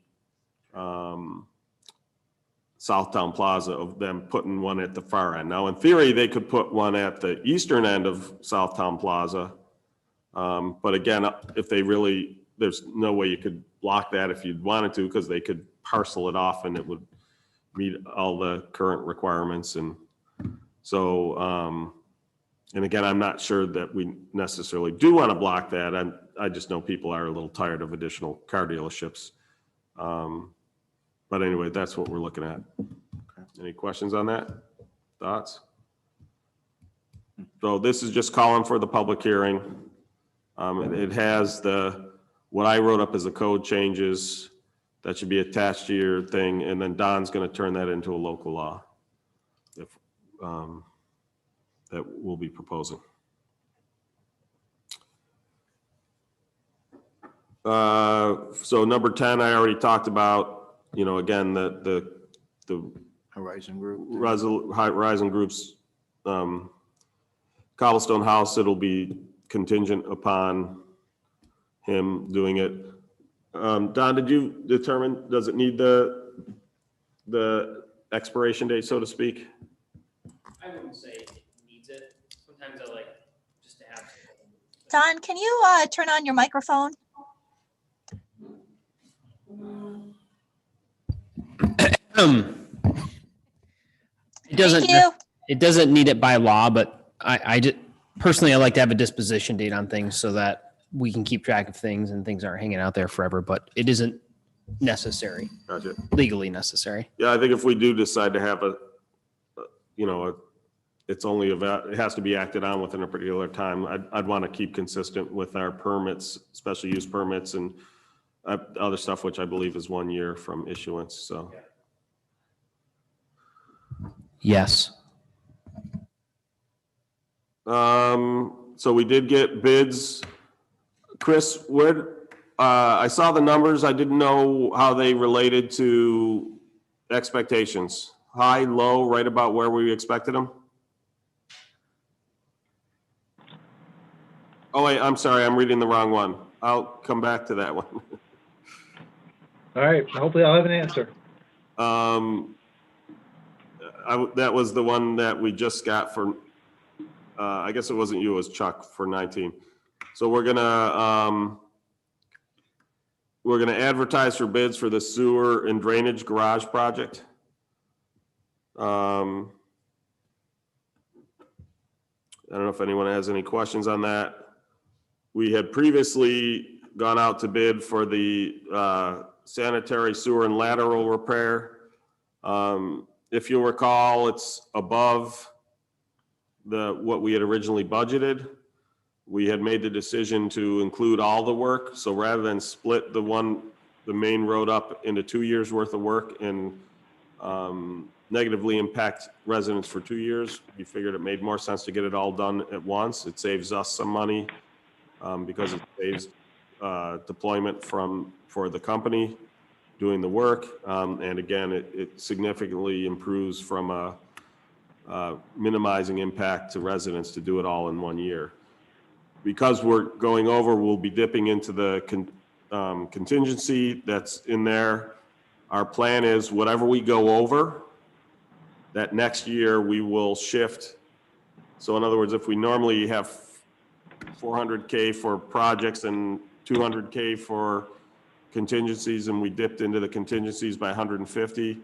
Southtown Plaza of them putting one at the far end. Now, in theory, they could put one at the eastern end of Southtown Plaza. But again, if they really, there's no way you could block that if you'd wanted to, because they could parcel it off and it would meet all the current requirements. And so, and again, I'm not sure that we necessarily do want to block that. I just know people are a little tired of additional car dealerships. But anyway, that's what we're looking at. Okay. Any questions on that? Thoughts? So this is just calling for the public hearing. It has what I wrote up as the code changes that should be attached to your thing, and then Don's going to turn that into a local law that we'll be proposing. So number 10, I already talked about, again, the Horizon Group. Horizon Group's cobblestone house. It'll be contingent upon him doing it. Don, did you determine, does it need the expiration date, so to speak? I wouldn't say it needs it. Sometimes I like just to have. Don, can you turn on your microphone? It doesn't. Thank you. It doesn't need it by law, but I just personally I like to have a disposition date on things so that we can keep track of things and things aren't hanging out there forever. But it isn't necessary. Gotcha. Legally necessary. Yeah, I think if we do decide to have it's only it has to be acted on within a particular time. I'd want to keep consistent with our permits, special use permits, and other stuff, which I believe is 1 year from issuance. So. Yes. So we did get bids. Chris, I saw the numbers. I didn't know how they related to expectations. High, low, right about where we expected them? Oh, wait, I'm sorry. I'm reading the wrong one. I'll come back to that one. All right, hopefully I'll have an answer. That was the one that we just got for, I guess it wasn't you, it was Chuck for 19. So we're gonna advertise for bids for the sewer and drainage garage project. I don't know if anyone has any questions on that. We had previously gone out to bid for the sanitary sewer and lateral repair. If you'll recall, it's above what we had originally budgeted. We had made the decision to include all the work. So rather than split the main road up into 2 years worth of work and negatively impact residents for 2 years, we figured it made more sense to get it all done at once. It saves us some money because it saves deployment for the company. doing the work. And again, it significantly improves from minimizing impact to residents to do it all in 1 year. Because we're going over, we'll be dipping into the contingency that's in there. Our plan is whatever we go over, that next year we will shift. So in other words, if we normally have 400K for projects and 200K for contingencies, and we dipped into the contingencies by 150,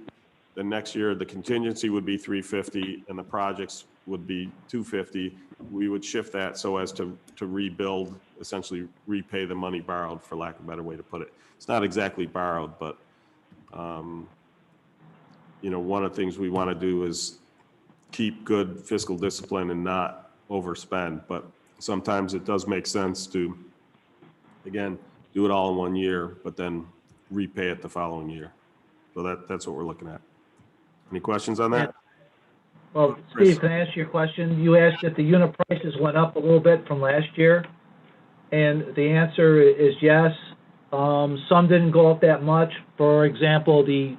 then next year the contingency would be 350 and the projects would be 250. We would shift that so as to rebuild, essentially repay the money borrowed, for lack of a better way to put it. It's not exactly borrowed, but you know, one of the things we want to do is keep good fiscal discipline and not overspend. But sometimes it does make sense to, again, do it all in 1 year, but then repay it the following year. So that's what we're looking at. Any questions on that? Well, Steve, can I ask you a question? You asked if the unit prices went up a little bit from last year, and the answer is yes. Some didn't go up that much. For example, the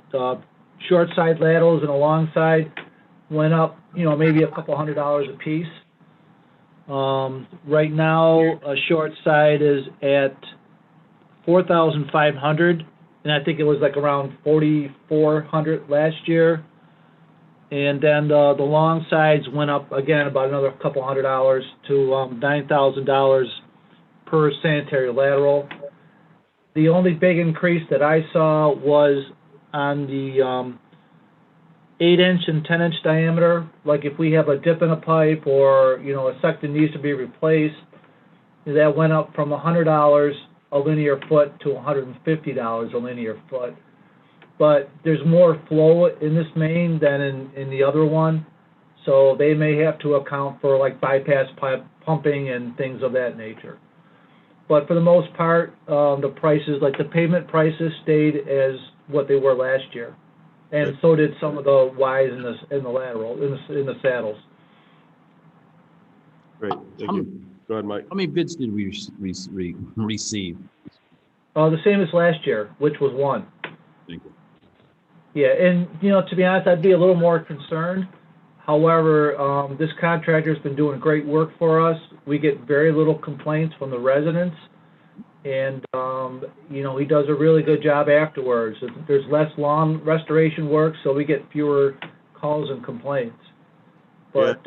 short side laterals and the long side went up, you know, maybe a couple $100 a piece. Right now, a short side is at $4,500, and I think it was like around $4,400 last year. And then the long sides went up again about another couple $100 to $9,000 per sanitary lateral. The only big increase that I saw was on the 8-inch and 10-inch diameter. Like if we have a dip in a pipe or, you know, a sector needs to be replaced, that went up from $100 a linear foot to $150 a linear foot. But there's more flow in this main than in the other one, so they may have to account for like bypass pipe pumping and things of that nature. But for the most part, the prices, like the pavement prices, stayed as what they were last year, and so did some of the Ys in the lateral in the saddles. Great, thank you. Go ahead, Mike. How many bids did we receive? The same as last year, which was 1. Thank you. Yeah, and you know, to be honest, I'd be a little more concerned. However, this contractor's been doing great work for us. We get very little complaints from the residents, and you know, he does a really good job afterwards. There's less lawn restoration work, so we get fewer calls and complaints. But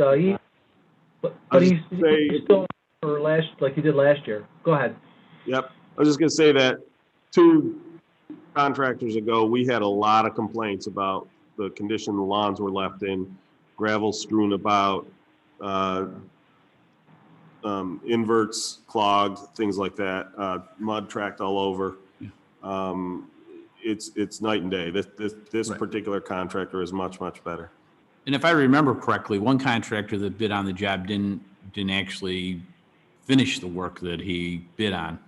he's still for last, like he did last year. Go ahead. Yep, I was just gonna say that 2 contractors ago, we had a lot of complaints about the condition the lawns were left in, gravel strewn about, inverts clogged, things like that, mud tracked all over. It's night and day. This particular contractor is much better. And if I remember correctly, one contractor that bid on the job didn't actually finish the work that he bid on.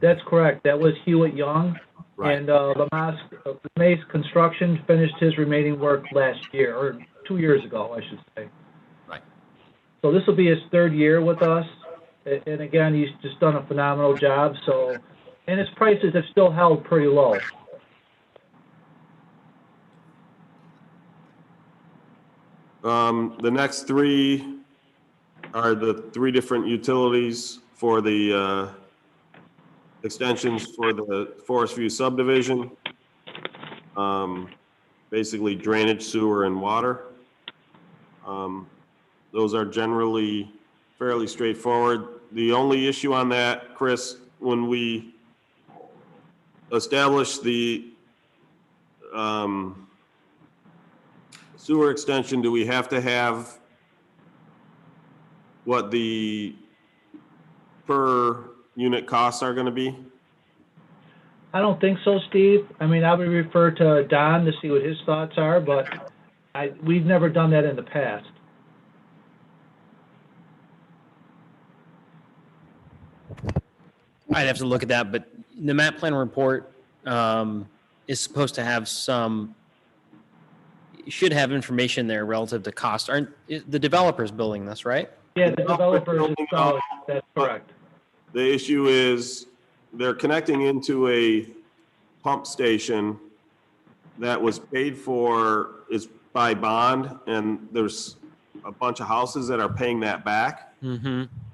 That's correct. That was Hewitt Young. Right. And LeMay's Construction finished his remaining work last year, or 2 years ago, I should say. Right. So this will be his 3rd year with us. And again, he's just done a phenomenal job. So, and his prices have still held pretty low. The next 3 are the 3 different utilities for the extensions for the Forest View subdivision. Basically drainage, sewer, and water. Those are generally fairly straightforward. The only issue on that, Chris, when we establish the sewer extension, do we have to have what the per unit costs are going to be? I don't think so, Steve. I mean, I would refer to Don to see what his thoughts are, but we've never done that in the past. I'd have to look at that, but the map plan report is supposed to have should have information there relative to cost. The developers building this, right? Yeah, the developers installed it. That's correct. The issue is they're connecting into a pump station that was paid for is by bond, and there's a bunch of houses that are paying that back.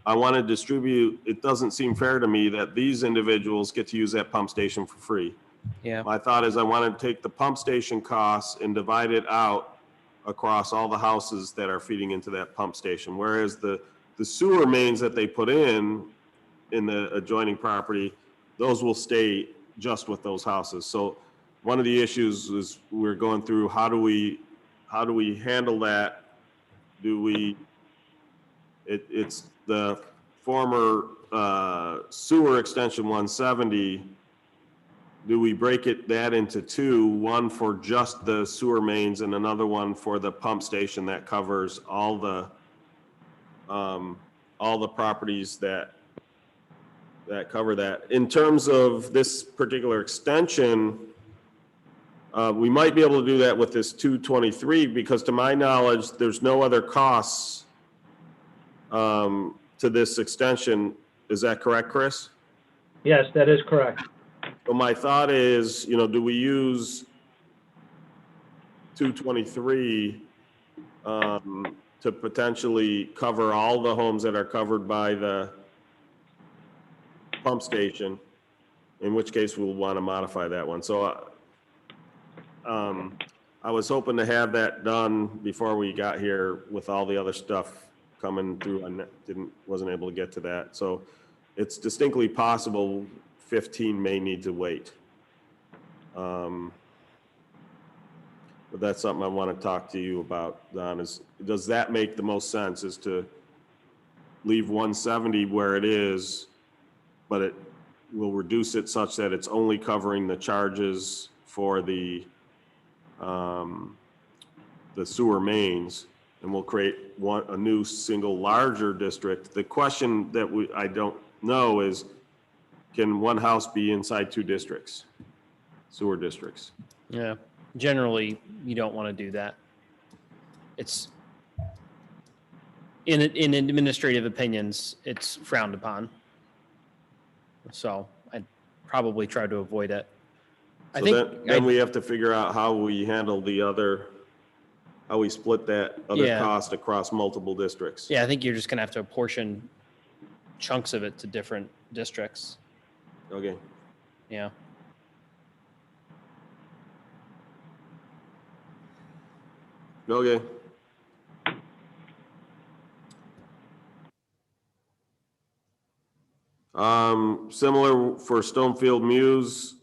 I want to distribute, it doesn't seem fair to me that these individuals get to use that pump station for free. Yeah. My thought is I want to take the pump station costs and divide it out across all the houses that are feeding into that pump station. Whereas the sewer mains that they put in the adjoining property, those will stay just with those houses. So one of the issues is we're going through, how do we handle that? It's the former sewer extension 170. Do we break that into two, one for just the sewer mains and another one for the pump station that covers all the properties that cover that? In terms of this particular extension, we might be able to do that with this 223, because to my knowledge, there's no other costs to this extension. Is that correct, Chris? Yes, that is correct. So my thought is, do we use 223 to potentially cover all the homes that are covered by the pump station, in which case we'll want to modify that one. So I was hoping to have that done before we got here with all the other stuff coming through. I wasn't able to get to that. So it's distinctly possible 15 may need to wait. But that's something I want to talk to you about, Don, does that make the most sense, is to leave 170 where it is, but it will reduce it such that it's only covering the charges for the sewer mains, and we'll create a new single larger district. The question that I don't know is, can one house be inside two districts, sewer districts? Yeah. Generally, you don't want to do that. It's in administrative opinions, it's frowned upon. So I'd probably try to avoid it. So then we have to figure out how we handle how we split that other cost across multiple districts. Yeah, I think you're just going to have to apportion chunks of it to different districts. Okay. Yeah. Okay. Similar for Stonefield Muse,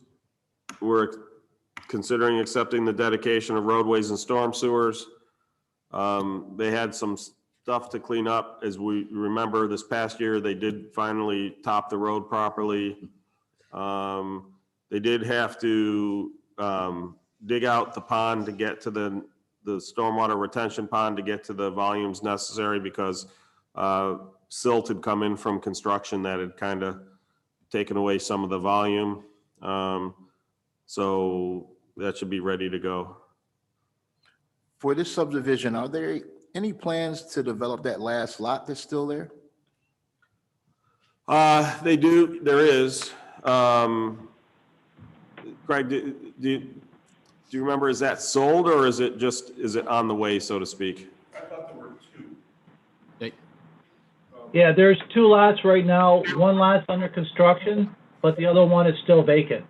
we're considering accepting the dedication of roadways and storm sewers. They had some stuff to clean up. As we remember, this past year, they did finally top the road properly. They did have to dig out the pond to get to the stormwater retention pond to get to the volumes necessary, because silt had come in from construction that had kind of taken away some of the volume. So that should be ready to go. For this subdivision, are there any plans to develop that last lot that's still there? They do, there is. Craig, do you remember, is that sold, or is it on the way, so to speak? I thought there were two. Yeah, there's two lots right now. One lot's under construction, but the other one is still vacant.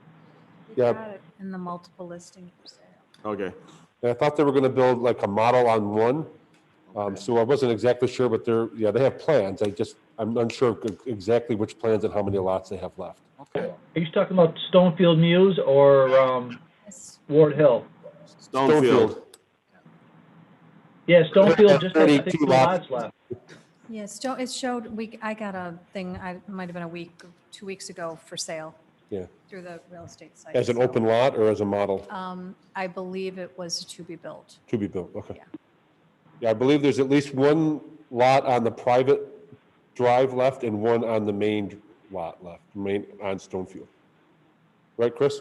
Yeah. Got it in the multiple listing for sale. Okay. And I thought they were gonna build like a model on one. So I wasn't exactly sure, but they have plans. I'm unsure exactly which plans and how many lots they have left. Okay. Are you talking about Stonefield Muse or Ward Hill? Stonefield. Yeah, Stonefield just has, I think, 32 two lots left. Yes, it showed, I got a thing, it might have been 2 weeks ago for sale. Yeah. Through the real estate site. As an so, open lot or as a model? I believe it was to be built. To be built, okay. Yeah. Yeah, I believe there's at least one lot on the private drive left and one on the main lot left, on Stonefield. Right, Chris?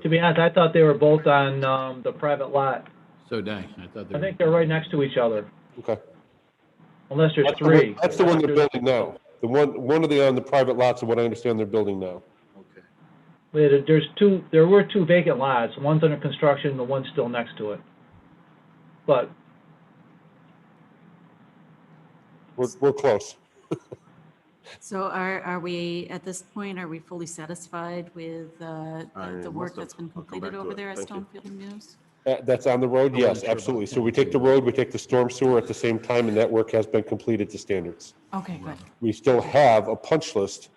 To be honest, I thought they were both on the private lot. So dang, I thought I think they're right next to each other, Okay. unless there's three. That's the one they're building now. The one of the on the private lots of what I understand they're building now. Okay. There were two vacant lots. One's under construction, the one's still next to it. But We're close. So are we, at this point, are we fully satisfied with the work that's been I'll come completed back to over it. there at Thank you. Stonefield News? That's on the road? I wasn't Yes, sure about absolutely. So that. we take the road, we take the storm sewer at the same time, and that work has been completed to standards. Okay, good. We still have a punch list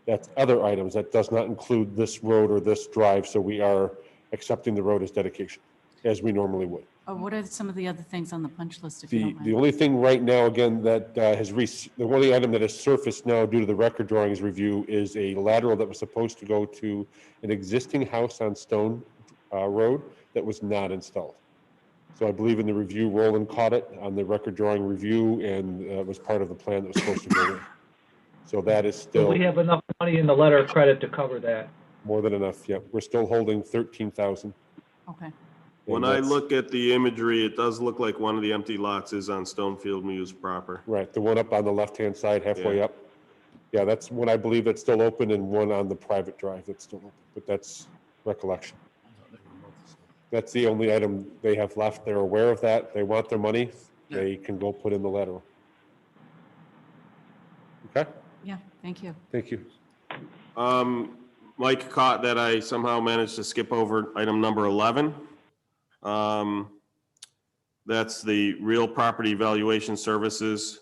that's other items that does not include this road or this drive, so we are accepting the road as dedication, as we normally would. What are some of the other things on the punch list, if you don't The mind? only thing right now, again, that the only item that has surfaced now due to the record drawings review is a lateral that was supposed to go to an existing house on Stone Road that was not installed. So I believe in the review, Roland caught it on the record drawing review, and it was part of the plan that was supposed to go in. So that is so still we have enough money in the letter of credit to cover that. more than enough. Yep, we're still holding 13,000. Okay. When I look at the imagery, it does look like one of the empty lots is on Stonefield Muse proper. Right, the one up on the left-hand side, halfway Yeah. up. Yeah, that's one I believe that's still open, and one on the private drive that's still open, but that's recollection. That's the only item they have left. They're aware of that. They want their money. They can go put in the lateral. Okay, Yeah, thank you. thank you. Mike caught that I somehow managed to skip over item number 11. That's the real property valuation services.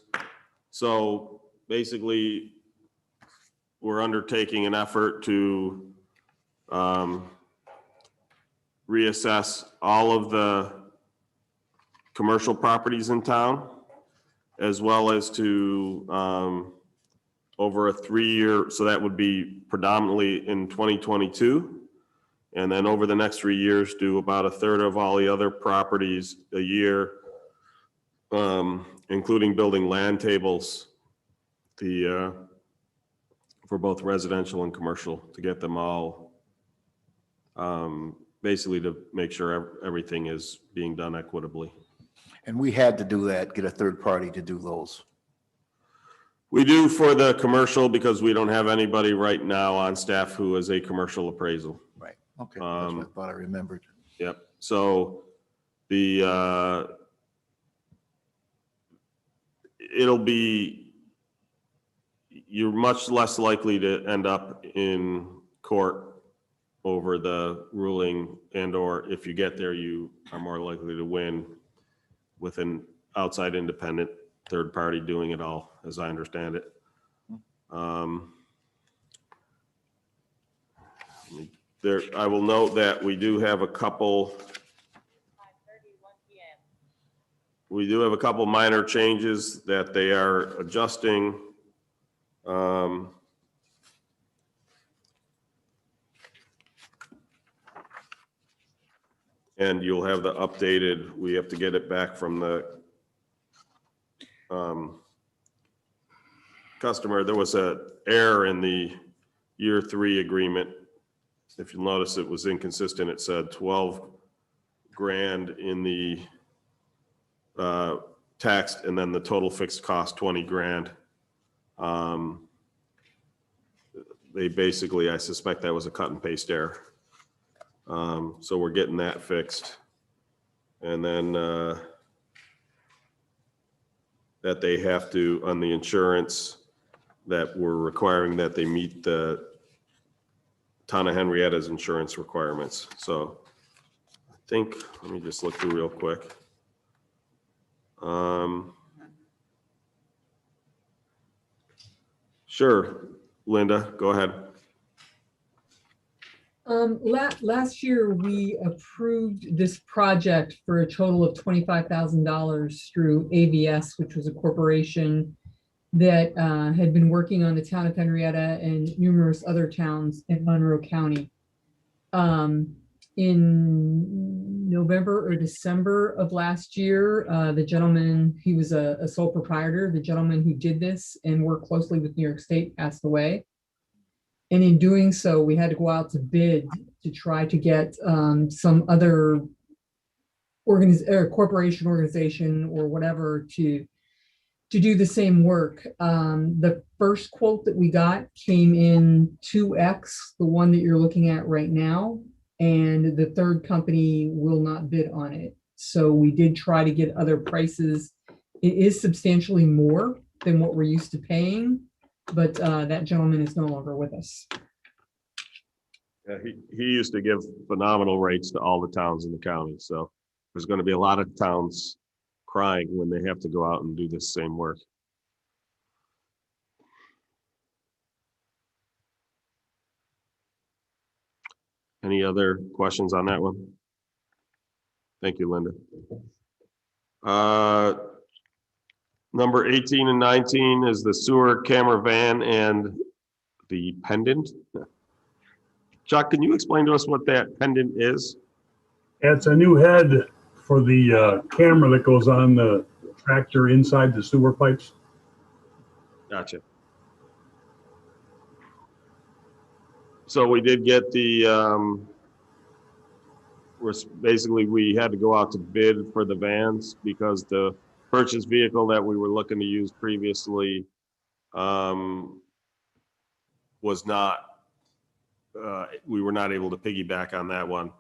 So basically, we're undertaking an effort to reassess all of the commercial properties in town, as well as to over a 3-year, so that would be predominantly in 2022. And then over the next 3 years, do about a third of all the other properties a year, including building land tables for both residential and commercial, to get them all, basically to make sure everything is being done equitably. And we had to do that, get a third party to do those. We do for the commercial because we don't have anybody right now on staff who is a commercial appraisal. Right, okay, that's what I thought I remembered. Yep, so it'll be, you're much less likely to end up in court over the ruling, and/or if you get there, you are more likely to win with an outside independent third party doing it all, as I understand it. I will note that we do have a couple minor changes that they are adjusting. And you'll have the updated, we have to get it back from the customer. There was an error in the year 3 agreement. If you notice, it was inconsistent. It said 12 grand in the text, and then the total fixed cost 20 grand. They basically, I suspect that was a cut and paste error. So we're getting that fixed. And then that they have to, on the insurance, that we're requiring that they meet the Town of Henrietta's insurance requirements. So I think, let me just look through real quick. Sure, Linda, go ahead. Last year, we approved this project for a total of $25,000 through AVS, which was a corporation that had been working on the town of Henrietta and numerous other towns in Monroe County. In November or December of last year, the gentleman, he was a sole proprietor, the gentleman who did this and worked closely with New York State, passed away. And in doing so, we had to go out to bid to try to get some other corporation, organization, or whatever to to do the same work. The first quote that we got came in 2x, the one that you're looking at right now, and the third company will not bid on it. So we did try to get other prices. It is substantially more than what we're used to paying, but that gentleman is no longer with us. Yeah, he used to give phenomenal rates to all the towns in the county, so there's going to be a lot of towns crying when they have to go out and do this same work. Any other questions on that one? Thank you, Linda. Number 18 and 19 is the sewer camera van and the pendant. Chuck, can you explain to us what that pendant is? It's a new head for the camera that goes on the tractor inside the sewer pipes. Gotcha. So we did get the, basically we had to go out to bid for the vans because the purchase vehicle that we were looking to use previously was not, we were not able to piggyback on that one.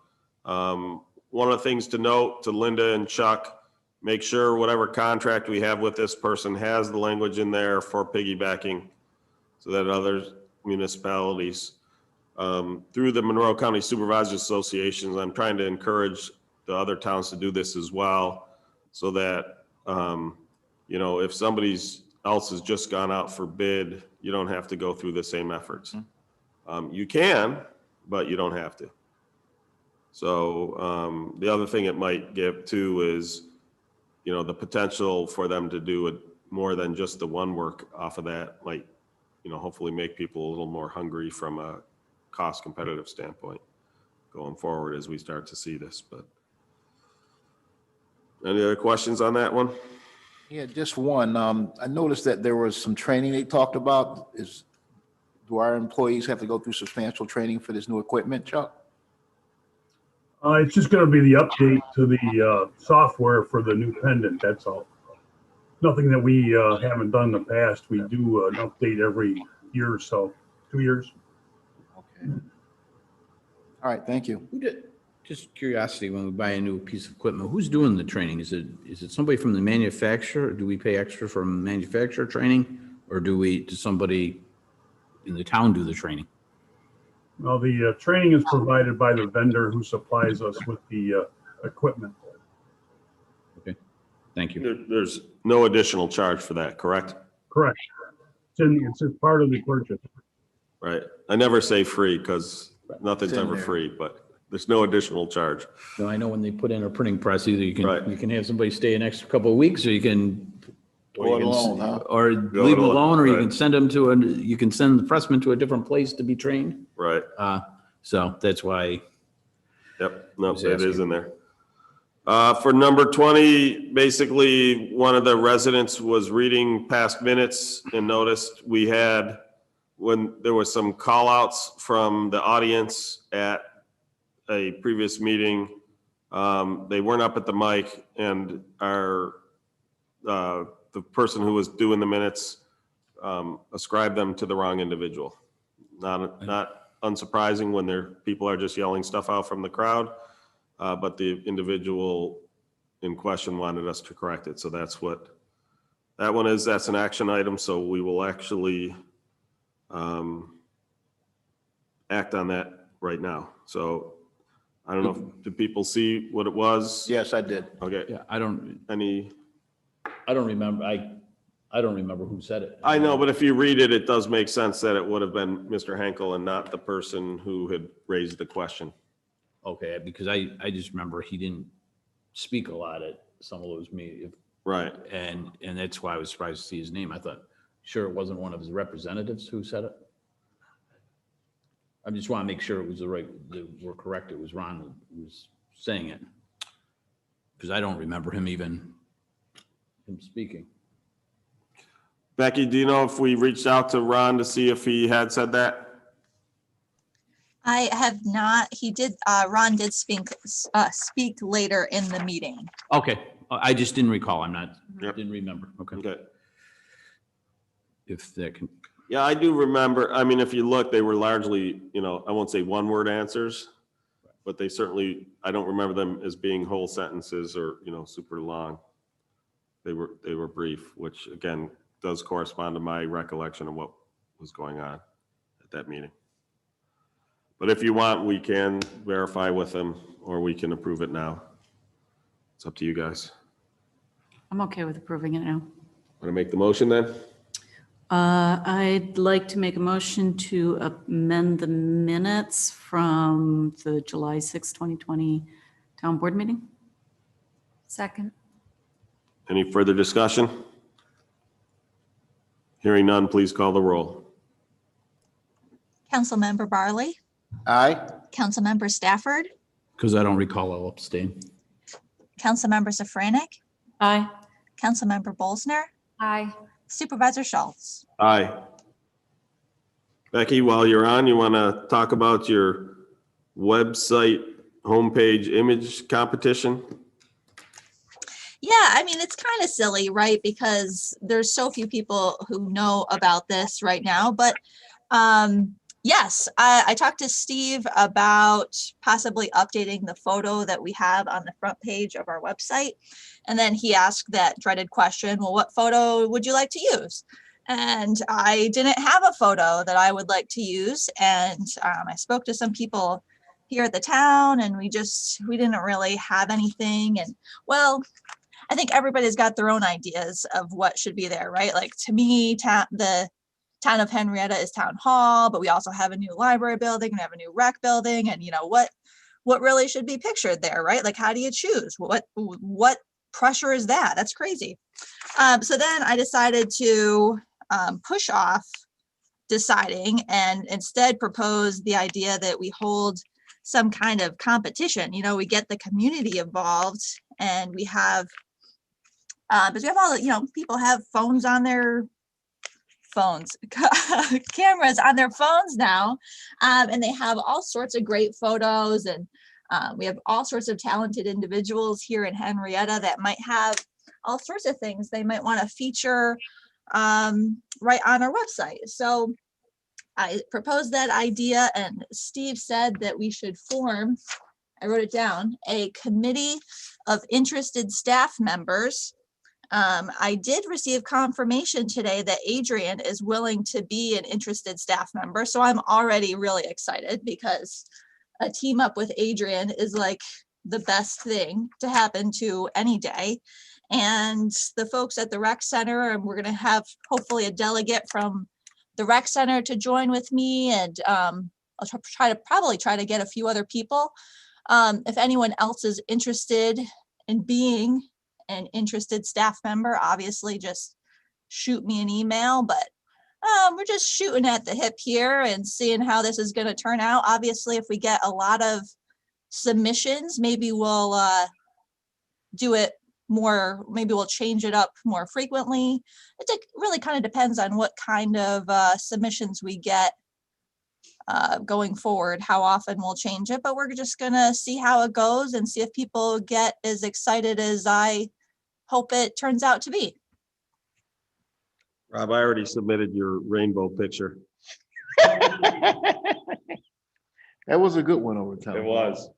One of the things to note to Linda and Chuck, make sure whatever contract we have with this person has the language in there for piggybacking so that other municipalities, through the Monroe County Supervisors Associations, I'm trying to encourage the other towns to do this as well so that, you know, if somebody else has just gone out for bid, you don't have to go through the same efforts. You can, but you don't have to. So the other thing it might give too is, you know, the potential for them to do it more than just the one work off of that might, you know, hopefully make people a little more hungry from a cost competitive standpoint going forward as we start to see this. But any other questions on that one? Yeah, just one. I noticed that there was some training they talked about. Do our employees have to go through substantial training for this new equipment, Chuck? It's just going to be the update to the software for the new pendant, that's all. Nothing that we haven't done in the past. We do an update every year or so, 2 years. Okay. All right, thank you. Just curiosity, when we buy a new piece of equipment, who's doing the training? Is it somebody from the manufacturer? Do we pay extra for manufacturer training? Or does somebody in the town do the training? Well, the training is provided by the vendor who supplies us with the equipment. Okay, thank you. There's no additional charge for that, correct? Correct. It's part of the purchase. Right. I never say free because nothing's ever free, but there's no additional charge. No, I know when they put in a printing press, either you can have somebody stay an extra couple of weeks, or you can Or alone, huh? or leave them alone, or you can send them to you can send the pressman to a different place to be trained. Right. So that's why. Yep. No, it is in there. For number 20, basically one of the residents was reading past minutes and noticed we had, when there was some call outs from the audience at a previous meeting, they weren't up at the mic, and the person who was doing the minutes ascribed them to the wrong individual. Not unsurprising when people are just yelling stuff out from the crowd, but the individual in question wanted us to correct it. So that's what that one is. That's an action item. So we will actually act on that right now. So I don't know, did people see what it was? Yes, I did. Okay. Yeah, I don't remember. I don't remember who said it. I know, but if you read it, it does make sense that it would have been Mr. Henkel and not the person who had raised the question. Okay, because I just remember he didn't speak a lot at some of those meetings. Right. And that's why I was surprised to see his name. I thought, sure, it wasn't one of his representatives who said it. I just want to make sure it was we're correct. It was Ron who was saying it. Because I don't remember him speaking. Becky, do you know if we reached out to Ron to see if he had said that? I have not. He did, Ron did speak later in the meeting. Okay, I just didn't recall. Didn't remember. Okay. if that can, Yeah, I do remember, I mean, if you look, they were largely, I won't say one-word answers, but they certainly, I don't remember them as being whole sentences or, super long. They were brief, which again, does correspond to my recollection of what was going on at that meeting. But if you want, we can verify with them, or we can approve it now. It's up to you guys. I'm okay with approving it now. Want to make the motion then? I'd like to make a motion to amend the minutes from the July 6, 2020 town board meeting. Second. Any further discussion? Hearing none, please call the roll. Councilmember Barley, Aye. Councilmember Stafford, because I don't recall, I'll abstain. Councilmember Safranek, Aye. Councilmember Bolsner, Aye. Supervisor Schultz. Aye. Becky, while you're on, you want to talk about your website homepage image competition? Yeah, I mean, it's kind of silly, right? Because there's so few people who know about this right now. But yes, I talked to Steve about possibly updating the photo that we have on the front page of our website. And then he asked that dreaded question, well, what photo would you like to use? And I didn't have a photo that I would like to use. And I spoke to some people here at the town, and we didn't really have anything. And well, I think everybody's got their own ideas of what should be there, right? Like to me, the town of Henrietta is town hall, but we also have a new library building and have a new rec building. And what really should be pictured there, right? Like, how do you choose? What pressure is that? That's crazy. So then I decided to push off deciding and instead propose the idea that we hold some kind of competition. We get the community involved, and we have because we have all people have phones on their phones, cameras on their phones now, and they have all sorts of great photos, and we have all sorts of talented individuals here in Henrietta that might have all sorts of things they might want to feature right on our website. So I proposed that idea, and Steve said that we should form, I wrote it down, a committee of interested staff members. I did receive confirmation today that Adrian is willing to be an interested staff member. So I'm already really excited, because a team up with Adrian is like the best thing to happen to any day. And the folks at the rec center, and we're going to have hopefully a delegate from the rec center to join with me. And I'll probably try to get a few other people. If anyone else is interested in being an interested staff member, obviously just shoot me an email. But we're just shooting at the hip here and seeing how this is going to turn out. Obviously, if we get a lot of submissions, maybe we'll do it more, maybe we'll change it up more frequently. It really kind of depends on what kind of submissions we get going forward, how often we'll change it. But we're just going to see how it goes and see if people get as excited as I hope it turns out to be. Rob, I already submitted your rainbow picture. That was a good one over time. It was.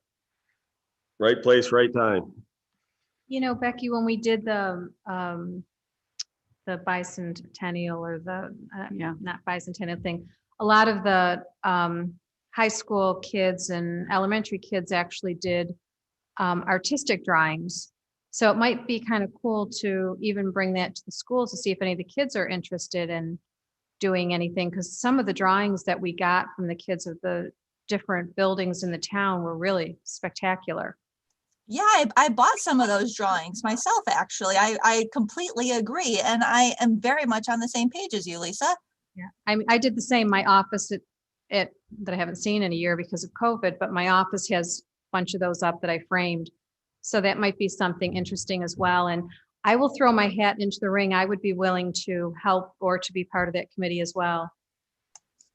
Right place, right time. Becky, when we did the bicentennial, or the not bicentennial thing, a lot of the high school kids and elementary kids actually did artistic drawings. So it might be kind of cool to even bring that to the schools to see if any of the kids are interested in doing anything, because some of the drawings that we got from the kids of the different buildings in the town were really spectacular. Yeah, I bought some of those drawings myself, actually. I completely agree. And I am very much on the same page as you, Lisa. Yeah, I did the same. My office that I haven't seen in a year because of COVID, but my office has a bunch of those up that I framed. So that might be something interesting as well. And I will throw my hat into the ring. I would be willing to help or to be part of that committee as well.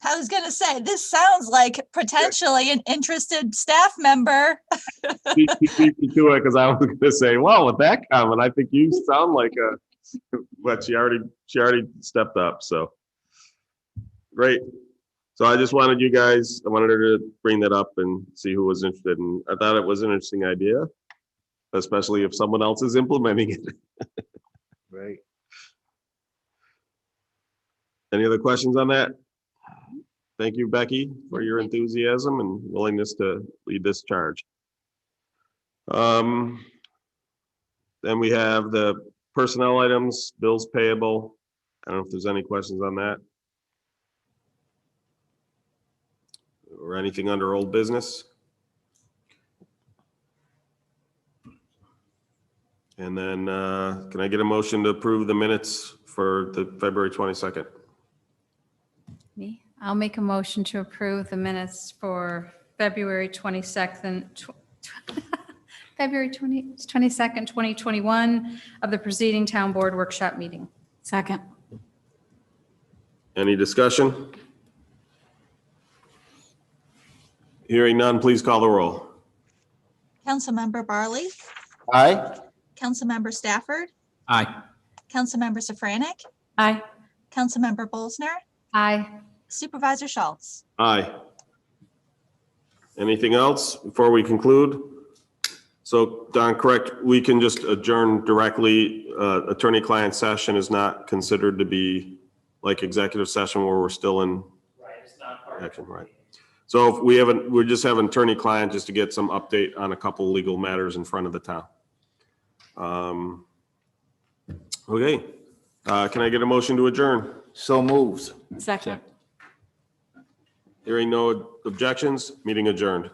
I was going to say, this sounds like potentially an interested staff member. Beat me to it, because I was going to say, well, with that comment, I think you sound like but she already stepped up. So Great. So I just wanted I wanted her to bring that up and see who was interested. And I thought it was an interesting idea, especially if someone else is implementing it. Right. Any other questions on that? Thank you, Becky, for your enthusiasm and willingness to lead this charge. Then we have the personnel items, bills payable. I don't know if there's any questions on that. Or anything under old business. And then can I get a motion to approve the minutes for the February 22nd? Me? I'll make a motion to approve the minutes for February 22nd, February 22nd, 2021 of the preceding town board workshop meeting. Second. Any discussion? Hearing none, please call the roll. Councilmember Barley, Aye. Councilmember Stafford, Aye. Councilmember Safranek, Aye. Councilmember Bolsner, Aye. Supervisor Schultz. Aye. Anything else before we conclude? So Don, correct, we can just adjourn directly. Attorney-client session is not considered to be like executive session where we're still in action, right? So if we're just having attorney-client just to get some update on a couple legal matters in front of the town. Okay, can I get a motion to adjourn? So moves. Second. Hearing no objections, meeting adjourned.